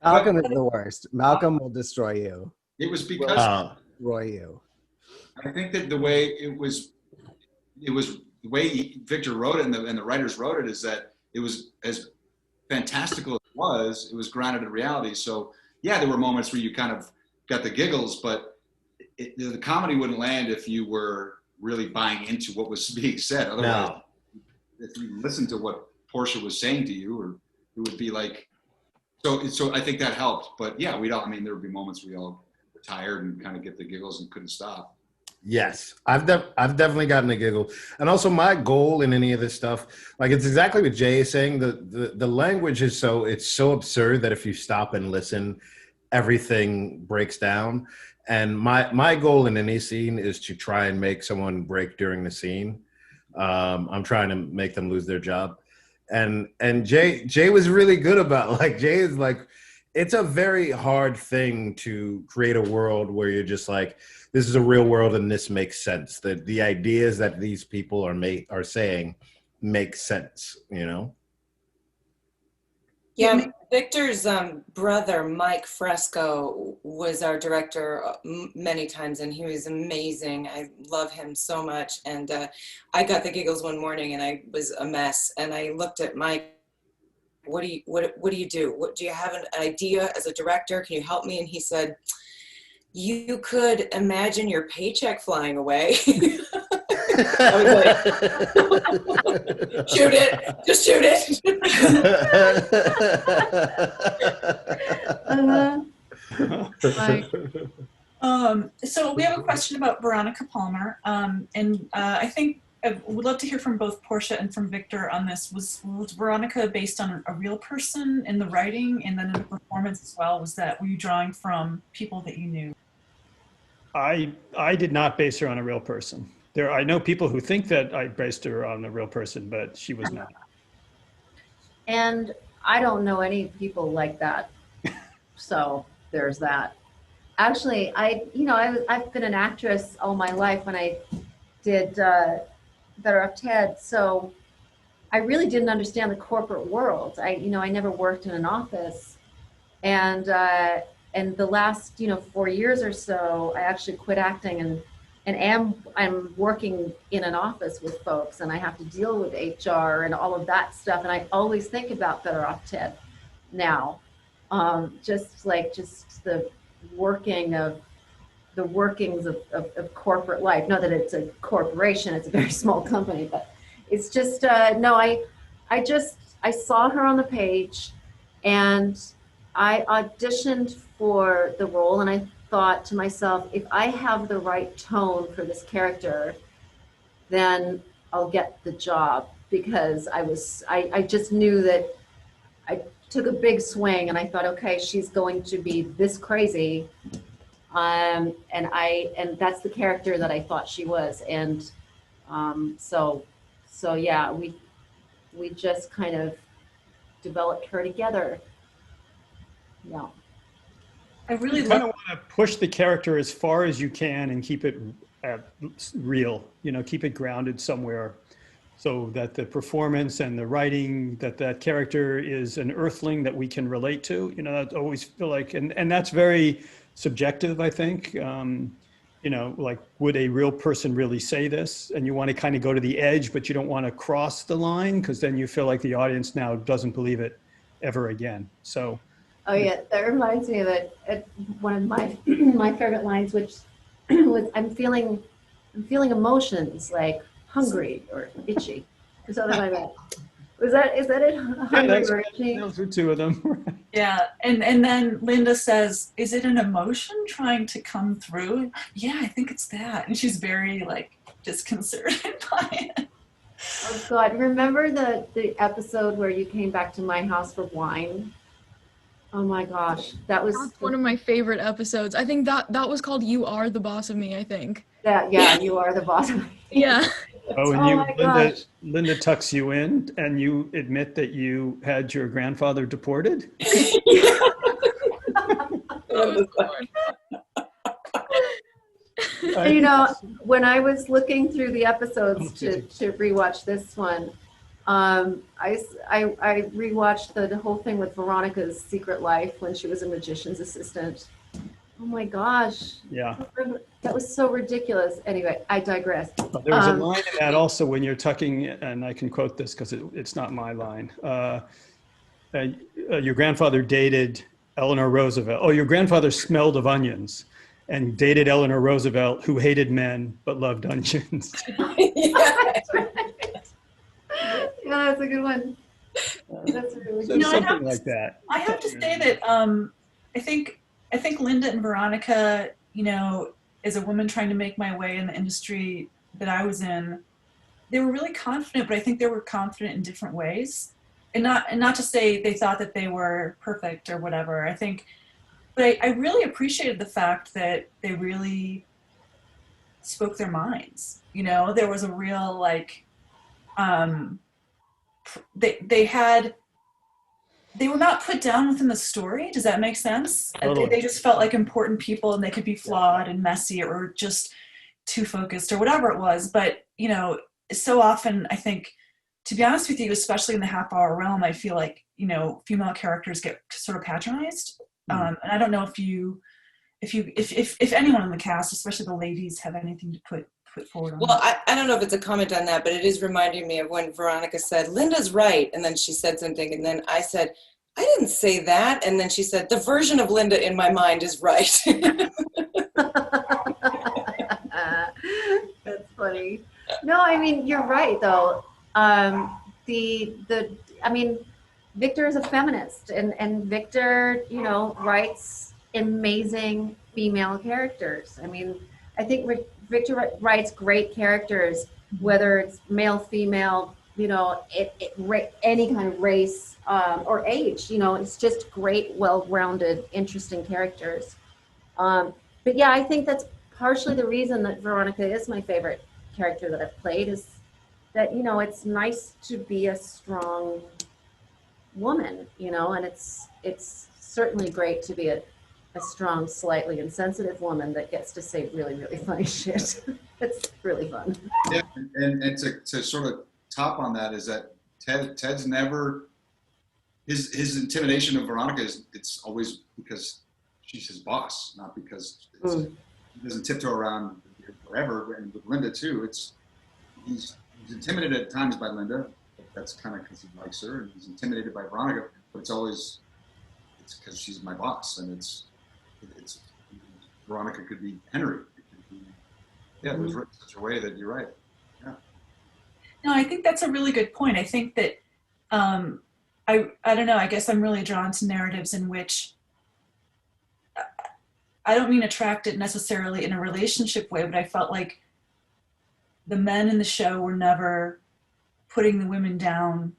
Malcolm is the worst. Malcolm will destroy you. It was because destroy you. I think that the way it was the way Victor wrote it and the writers wrote it is that it was as fantastical as it was grounded in reality. So yeah, there were moments where you kind of got the giggles, but the comedy wouldn't land if you were really buying into what was being said. Otherwise, if you listened to what Portia was saying to you, or it would be like, so I think that helped. But yeah, there would be moments we all were tired and kind of get the giggles and couldn't stop. Yes, I've definitely gotten a giggle. And also my goal in any of this stuff, like it's exactly what Jay is saying. The language is it's so absurd that if you stop and listen, everything breaks down. And my goal in any scene is to try and make someone break during the scene. I'm trying to make them lose their job. And Jay was really good about, like, Jay is like, it's a very hard thing to create a world where you're just like, this is a real world and this makes sense. The ideas that these people are saying make sense, you know? Yeah, Victor's brother, Mike Fresco, was our director many times, and he was amazing. I love him so much. And I got the giggles one morning, and I was a mess. And I looked at Mike. What do you do? Do you have an idea as a director? Can you help me? And he said, you could imagine your paycheck flying away. I was like, shoot it, just shoot it. So we have a question about Veronica Palmer, and I think I would love to hear from both Portia and from Victor on this. Was Veronica based on a real person in the writing and then in the performance as well? Were you drawing from people that you knew? I did not base her on a real person. I know people who think that I based her on a real person, but she was not. And I don't know any people like that. So there's that. Actually, I've been an actress all my life. When I did Better Off Ted. So I really didn't understand the corporate world. I never worked in an office, and the last 4 years or so, I actually quit acting and I'm working in an office with folks, and I have to deal with HR and all of that stuff. And I always think about Better Off Ted now, just the workings of corporate life. Not that it's a corporation; it's a very small company, but it's just no. I saw her on the page, and I auditioned for the role, and I thought to myself, if I have the right tone for this character, then I'll get the job, because I just knew that I took a big swing, and I thought, okay, she's going to be this crazy, and that's the character that I thought she was, and so yeah, we just kind of developed her together. Yeah. I really kind of want to push the character as far as you can and keep it real, keep it grounded somewhere, so that the performance and the writing, that character is an earthling that we can relate to. I always feel like, and that's very subjective, I think. Like, would a real person really say this? And you want to kind of go to the edge, but you don't want to cross the line, because then you feel like the audience now doesn't believe it ever again. So. Oh yeah, that reminds me of one of my my favorite lines, which was, I'm feeling emotions like hungry or itchy or something like that. Is that it? Hungry or itchy? Those are two of them. Yeah, and then Linda says, "Is it an emotion trying to come through?" Yeah, I think it's that, and she's very disconcerted by it. Oh God, remember the episode where you came back to my house for wine? Oh my gosh, that's one of my favorite episodes. I think that was called "You Are the Boss of Me." I think. Yeah, you are the boss of me. Yeah. Oh, and Linda tucks you in, and you admit that you had your grandfather deported. When I was looking through the episodes to rewatch this one, I rewatched the whole thing with Veronica's secret life when she was a magician's assistant. Oh my gosh. Yeah. That was so ridiculous. Anyway, I digress. There was a line in that also when you're tucking, and I can quote this because it's not my line. Your grandfather dated Eleanor Roosevelt. Oh, your grandfather smelled of onions and dated Eleanor Roosevelt, who hated men but loved onions. Yeah, that's a good one. That's a really good. Something like that. I have to say that I think Linda and Veronica, as a woman trying to make my way in the industry that I was in, they were really confident, but I think they were confident in different ways. And not to say they thought that they were perfect or whatever. But I really appreciated the fact that they really spoke their minds. There was a real they were not put down within the story. Does that make sense? Totally. They just felt like important people, and they could be flawed and messy or just too focused or whatever it was. But, so often I think, to be honest with you, especially in the half hour realm, I feel like, female characters get sort of patronized. And I don't know if anyone in the cast, especially the ladies, have anything to put forward on Well, I don't know if it's a comment on that, but it is reminding me of when Veronica said, "Linda's right," and then she said something, and then I said, "I didn't say that," and then she said, "The version of Linda in my mind is right." That's funny. No, I mean, you're right though. Victor is a feminist, and Victor, writes amazing female characters. I think Victor writes great characters, whether it's male, female, any kind of race or age. It's just great, well-rounded, interesting characters. But yeah, I think that's partially the reason that Veronica is my favorite character that I've played, is that, it's nice to be a strong woman, and it's certainly great to be a a strong, slightly insensitive woman that gets to say really, really funny shit. It's really fun. Yeah, and to sort of top on that is that Ted's never, his intimidation of Veronica it's always because she's his boss, not because he doesn't tiptoe around forever. And with Linda too, he's intimidated at times by Linda. That's kind of because he likes her, and he's intimidated by Veronica. But it's because she's my boss, and it's Veronica could be Henry. It could be, it was written in such a way that you're right. Yeah. No, I think that's a really good point. I think that I don't know. I guess I'm really drawn to narratives in which I don't mean attracted necessarily in a relationship way, but I felt like the men in the show were never putting the women down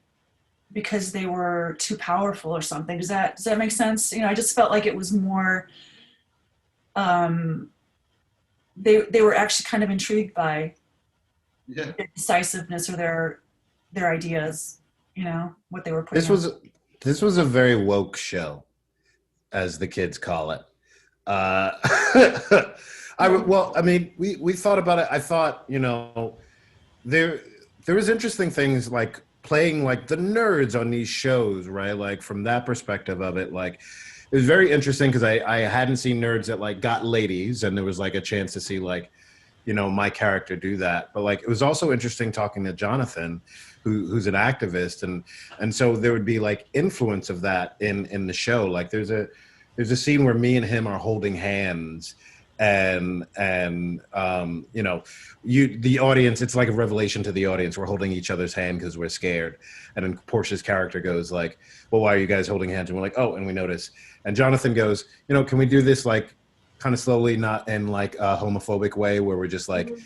because they were too powerful or something. Does that make sense? You know, I just felt like it was more, they were actually kind of intrigued by their decisiveness or their ideas, you know, what they were putting This was a very woke show, as the kids call it. We thought about it. I thought, you know, there was interesting things like playing like the nerds on these shows, right? Like from that perspective of it, like it was very interesting because I hadn't seen nerds that like got ladies, and there was like a chance to see like, you know, my character do that. But like it was also interesting talking to Jonathan, who's an activist, and so there would be like influence of that in the show. Like there's a scene where me and him are holding hands, and you know, the audience, it's like a revelation to the audience. We're holding each other's hand because we're scared. And then Portia's character goes like, well, why are you guys holding hands? And we're like, oh, and we notice. And Jonathan goes, you know, can we do this like kind of slowly, not in like a homophobic way where we're just like,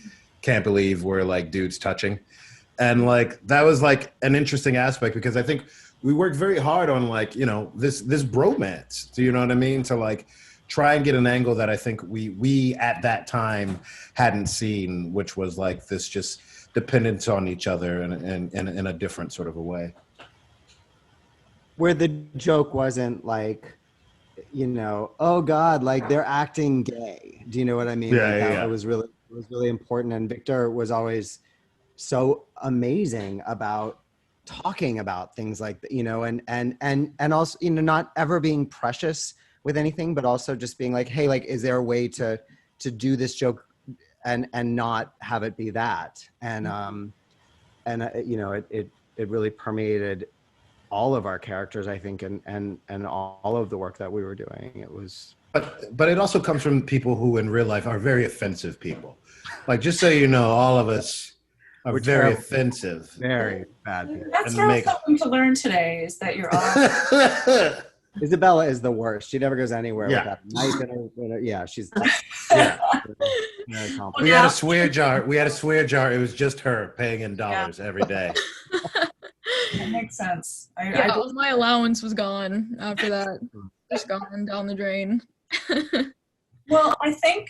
can't believe we're like dudes touching. And like, that was like an interesting aspect because I think we worked very hard on like, you know, this bromance, do you know what I mean? To like try and get an angle that I think we at that time hadn't seen, which was like this just dependence on each other in a different sort of a way. Where the joke wasn't like, you know, oh God, like they're acting gay. Do you know what I mean? Yeah, like yeah. It was really important. And Victor was always so amazing about talking about things like that, you know, and also, you know, not ever being precious with anything, but also just being like, hey, like, is there a way to do this joke and not have it be that? And you know, it really permeated all of our characters, I think, and all of the work that we were doing. It was. But it also comes from people who in real life are very offensive people. Like, just so you know, all of us are very offensive. Very bad people. That's something to learn today, is that you're all. Isabella is the worst. She never goes anywhere without a knife in her. Yeah, she's. Yeah. We had a swear jar. It was just her paying in dollars every day. That makes sense. All my allowance was gone after that. Just gone down the drain. Well, I think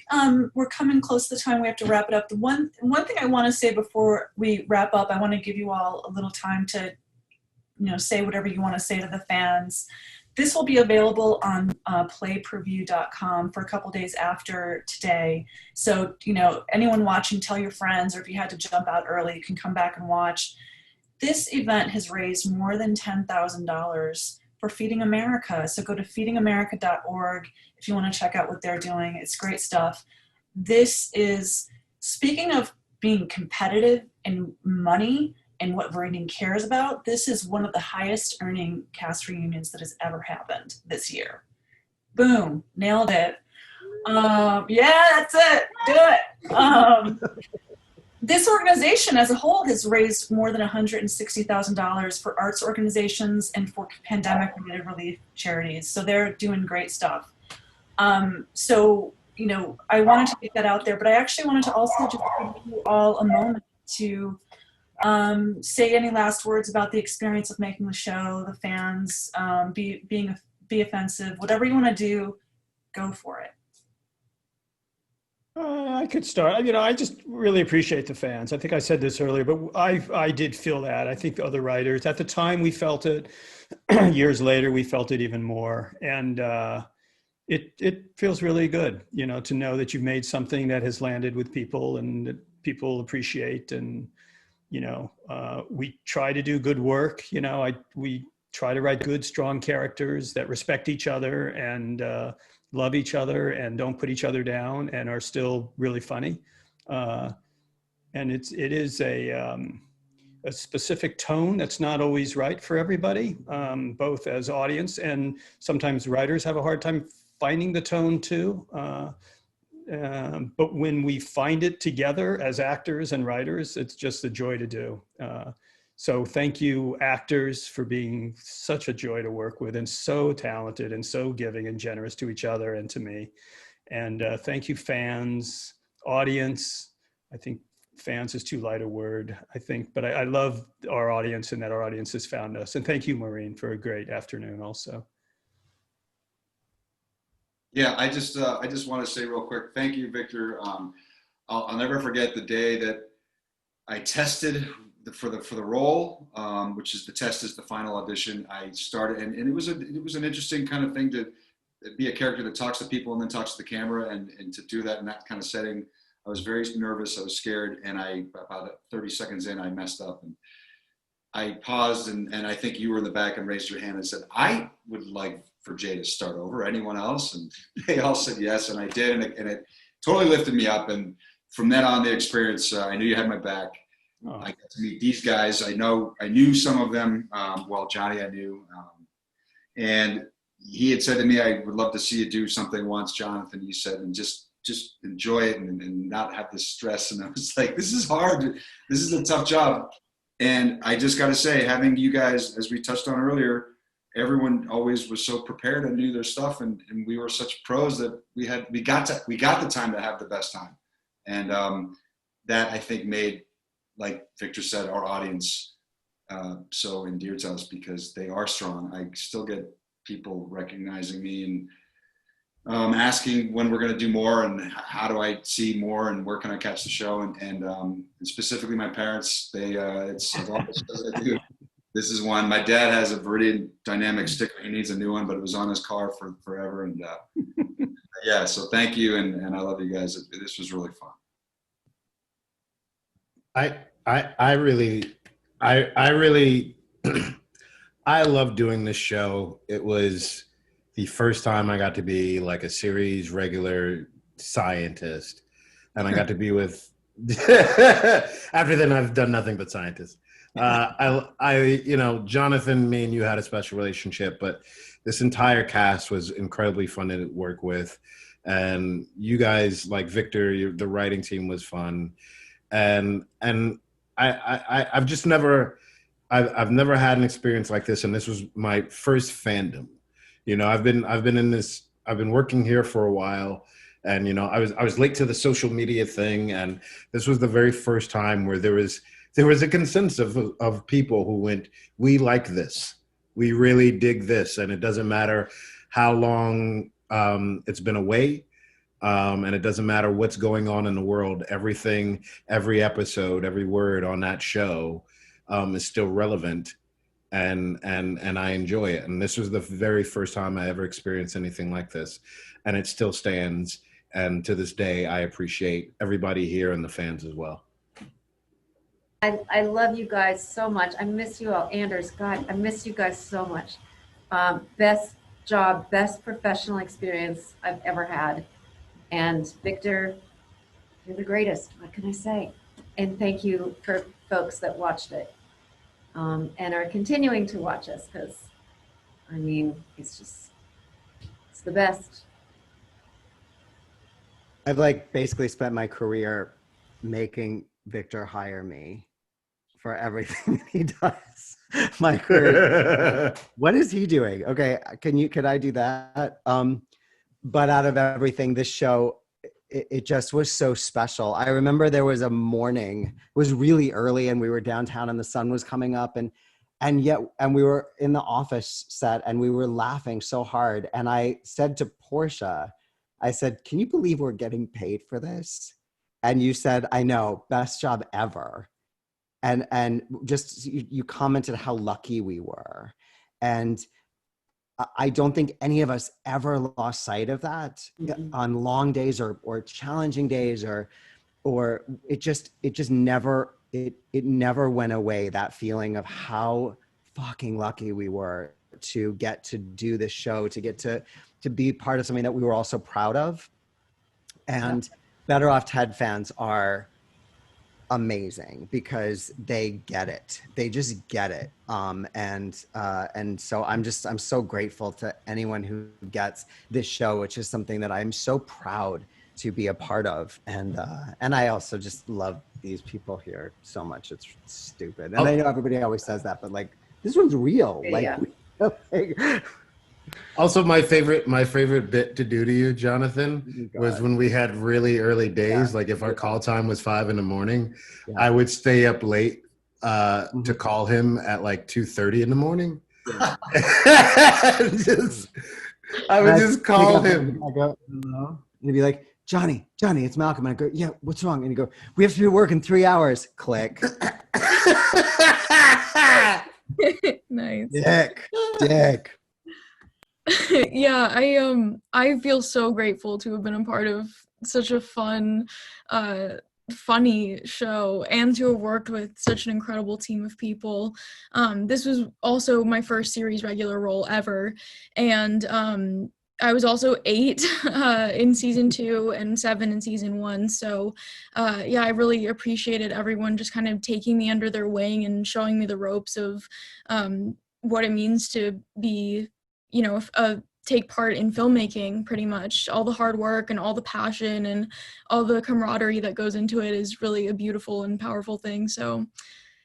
we're coming close to the time we have to wrap it up. The one thing I want to say before we wrap up, I want to give you all a little time to, you know, say whatever you want to say to the fans. This will be available on playperview.com for a couple days after today. So, you know, anyone watching, tell your friends, or if you had to jump out early, you can come back and watch. This event has raised more than $10,000 for Feeding America. So go to feedingamerica.org if you want to check out what they're doing. It's great stuff. This is, speaking of being competitive in money and what Viridian cares about, this is one of the highest earning cast reunions that has ever happened this year. Boom, nailed it. Yeah, that's it, do it. This organization as a whole has raised more than $160,000 for arts organizations and for pandemic-related relief charities. So they're doing great stuff. So, you know, I wanted to get that out there, but I actually wanted to also just give you all a moment to say any last words about the experience of making the show, the fans, be offensive, whatever you want to do, go for it. I could start. You know, I just really appreciate the fans. I think I said this earlier, but I did feel that. I think the other writers, at the time we felt it, years later we felt it even more. And it feels really good, to know that you've made something that has landed with people and that people appreciate. And we try to do good work. We try to write good, strong characters that respect each other and love each other and don't put each other down and are still really funny. And it is a specific tone that's not always right for everybody, both as audience and sometimes writers have a hard time finding the tone too. But when we find it together as actors and writers, it's just a joy to do. So thank you, actors, for being such a joy to work with and so talented and so giving and generous to each other and to me. And thank you, fans, audience. I think fans is too light a word, but I love our audience and that our audience has found us. And thank you, Maureen, for a great afternoon also. Yeah, I just want to say real quick, thank you, Victor. I'll never forget the day that I tested for the role, which is the test is the final audition. I started, and it was an interesting kind of thing to be a character that talks to people and then talks to the camera, and to do that in that kind of setting. I was very nervous. I was scared, and about 30 seconds in, I messed up, and I paused, and I think you were in the back and raised your hand and said, "I would like for Jay to start over. Anyone else?" And they all said yes, and I did, and it totally lifted me up. And from then on, the experience, I knew you had my back. Oh. I got to meet these guys. I knew some of them. Well, Johnny, I knew, and he had said to me, "I would love to see you do something once, Jonathan." You said, and just enjoy it and not have this stress. And I was like, this is hard. This is a tough job. And I just got to say, having you guys, as we touched on earlier, everyone always was so prepared and knew their stuff, and we were such pros that we got the time to have the best time. And that, I think, made, like Victor said, our audience so endeared to us because they are strong. I still get people recognizing me and asking when we're going to do more and how do I see more and where can I catch the show, and specifically my parents. It's of all the shows I do, this is one. My dad has a Viridian Dynamic sticker. He needs a new one, but it was on his car for forever. And yeah, so thank you, and I love you guys. This was really fun. I really I love doing this show. It was the first time I got to be like a series regular scientist, and I got to be with. After then, I've done nothing but scientists. Jonathan, me and you had a special relationship, but this entire cast was incredibly fun to work with, and you guys, like Victor, the writing team was fun, and I've just never had an experience like this, and this was my first fandom. I've been working here for a while, and I was late to the social media thing, and this was the very first time where there was a consensus of people who went, "We like this, we really dig this," and it doesn't matter how long it's been away, and it doesn't matter what's going on in the world. Everything, every episode, every word on that show is still relevant. And I enjoy it. And this was the very first time I ever experienced anything like this. And it still stands. And to this day, I appreciate everybody here and the fans as well. I love you guys so much. I miss you all. Anders, God, I miss you guys so much. Best job, best professional experience I've ever had. And Victor, you're the greatest. What can I say? And thank you for folks that watched it. And are continuing to watch us, because it's the best. I've basically spent my career making Victor hire me for everything he does. My career. What is he doing? Okay, could I do that? But out of everything, this show, it just was so special. I remember there was a morning, it was really early, and we were downtown and the sun was coming up, and we were in the office set and we were laughing so hard. And I said to Portia, I said, "Can you believe we're getting paid for this?" And you said, "I know, best job ever." And just, you commented how lucky we were. And I don't think any of us ever lost sight of that on long days or challenging days or it just never, it never went away, that feeling of how fucking lucky we were to get to do this show, to get to be part of something that we were all so proud of. And Better Off Ted fans are amazing because they get it. They just get it. And so I'm so grateful to anyone who gets this show, which is something that I'm so proud to be a part of. And I also just love these people here so much. It's stupid. And I know everybody always says that, but like, this one's real. Also, my favorite bit to do to you, Jonathan, was when we had really early days. Like if our call time was 5 a.m, I would stay up late to call him at like 2:30 in the morning. I would just call him. I go, hello, and he'd be like, Johnny, it's Malcolm. And I go, yeah, what's wrong? And he'd go, we have to be at work in 3 hours. Click. Nice. Dick. Yeah, I feel so grateful to have been a part of such a fun, funny show and to have worked with such an incredible team of people. This was also my first series regular role ever, and I was also 8 in season 2 and 7 in season 1. So yeah, I really appreciated everyone just kind of taking me under their wing and showing me the ropes of what it means to be, you know, take part in filmmaking. Pretty much all the hard work and all the passion and all the camaraderie that goes into it is really a beautiful and powerful thing. So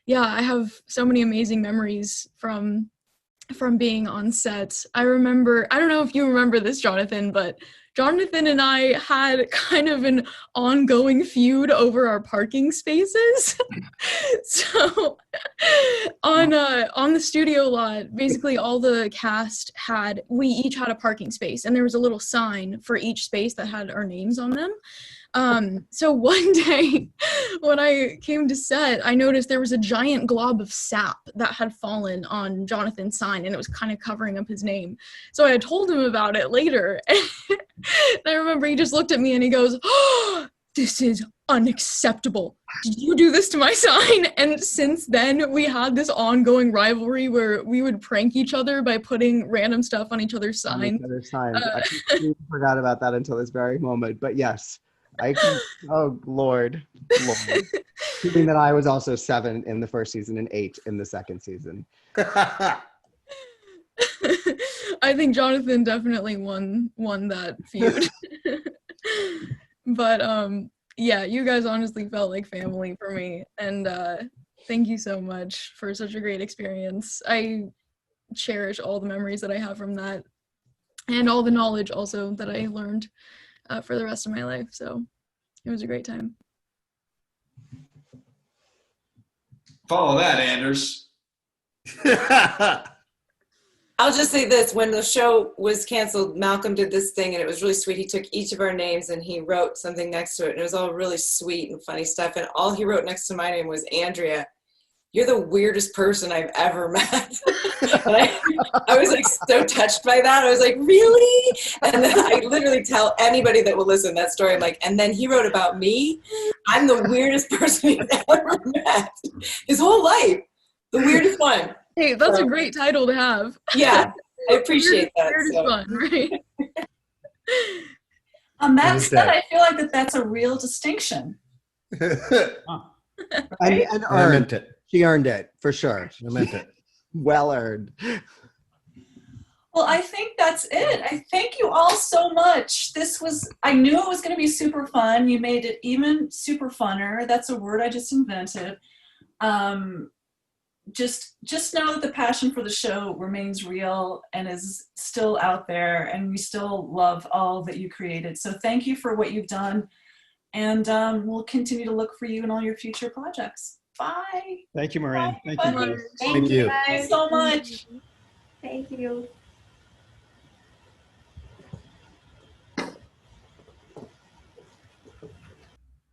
yeah, I have so many amazing memories from being on set. I remember, I don't know if you remember this, Jonathan, but Jonathan and I had kind of an ongoing feud over our parking spaces. So on the studio lot, basically all the cast we each had a parking space, and there was a little sign for each space that had our names on them. So one day when I came to set, I noticed there was a giant glob of sap that had fallen on Jonathan's sign, and it was kind of covering up his name. So I had told him about it later. And I remember he just looked at me and he goes, "Oh, this is unacceptable. Did you do this to my sign?" And since then, we had this ongoing rivalry where we would prank each other by putting random stuff on each other's signs. I completely forgot about that until this very moment. But yes, oh, Lord. Keeping that I was also 7 in the first season and 8 in the second season. I think Jonathan definitely won that feud. But yeah, you guys honestly felt like family for me, and thank you so much for such a great experience. I cherish all the memories that I have from that, and all the knowledge also that I learned for the rest of my life. So it was a great time. Follow that, Anders. I'll just say this, when the show was canceled, Malcolm did this thing and it was really sweet. He took each of our names and he wrote something next to it, and it was all really sweet and funny stuff. And all he wrote next to my name was, Andrea, you're the weirdest person I've ever met. I was like so touched by that. I was like, really? And then I literally tell anybody that will listen that story. I'm like, and then he wrote about me. I'm the weirdest person he's ever met. His whole life. The weirdest one. Hey, that's a great title to have. Yeah, I appreciate that. Weirdest fun, right? That said, I feel like that's a real distinction. And I meant it. She earned it, for sure. I meant it. Well earned. Well, I think that's it. I thank you all so much. I knew it was going to be super fun. You made it even super funner. That's a word I just invented. Just know that the passion for the show remains real and is still out there, and we still love all that you created. So thank you for what you've done, and we'll continue to look for you in all your future projects. Bye. Thank you, Maureen. Thank you. Thank you guys so much. Thank you.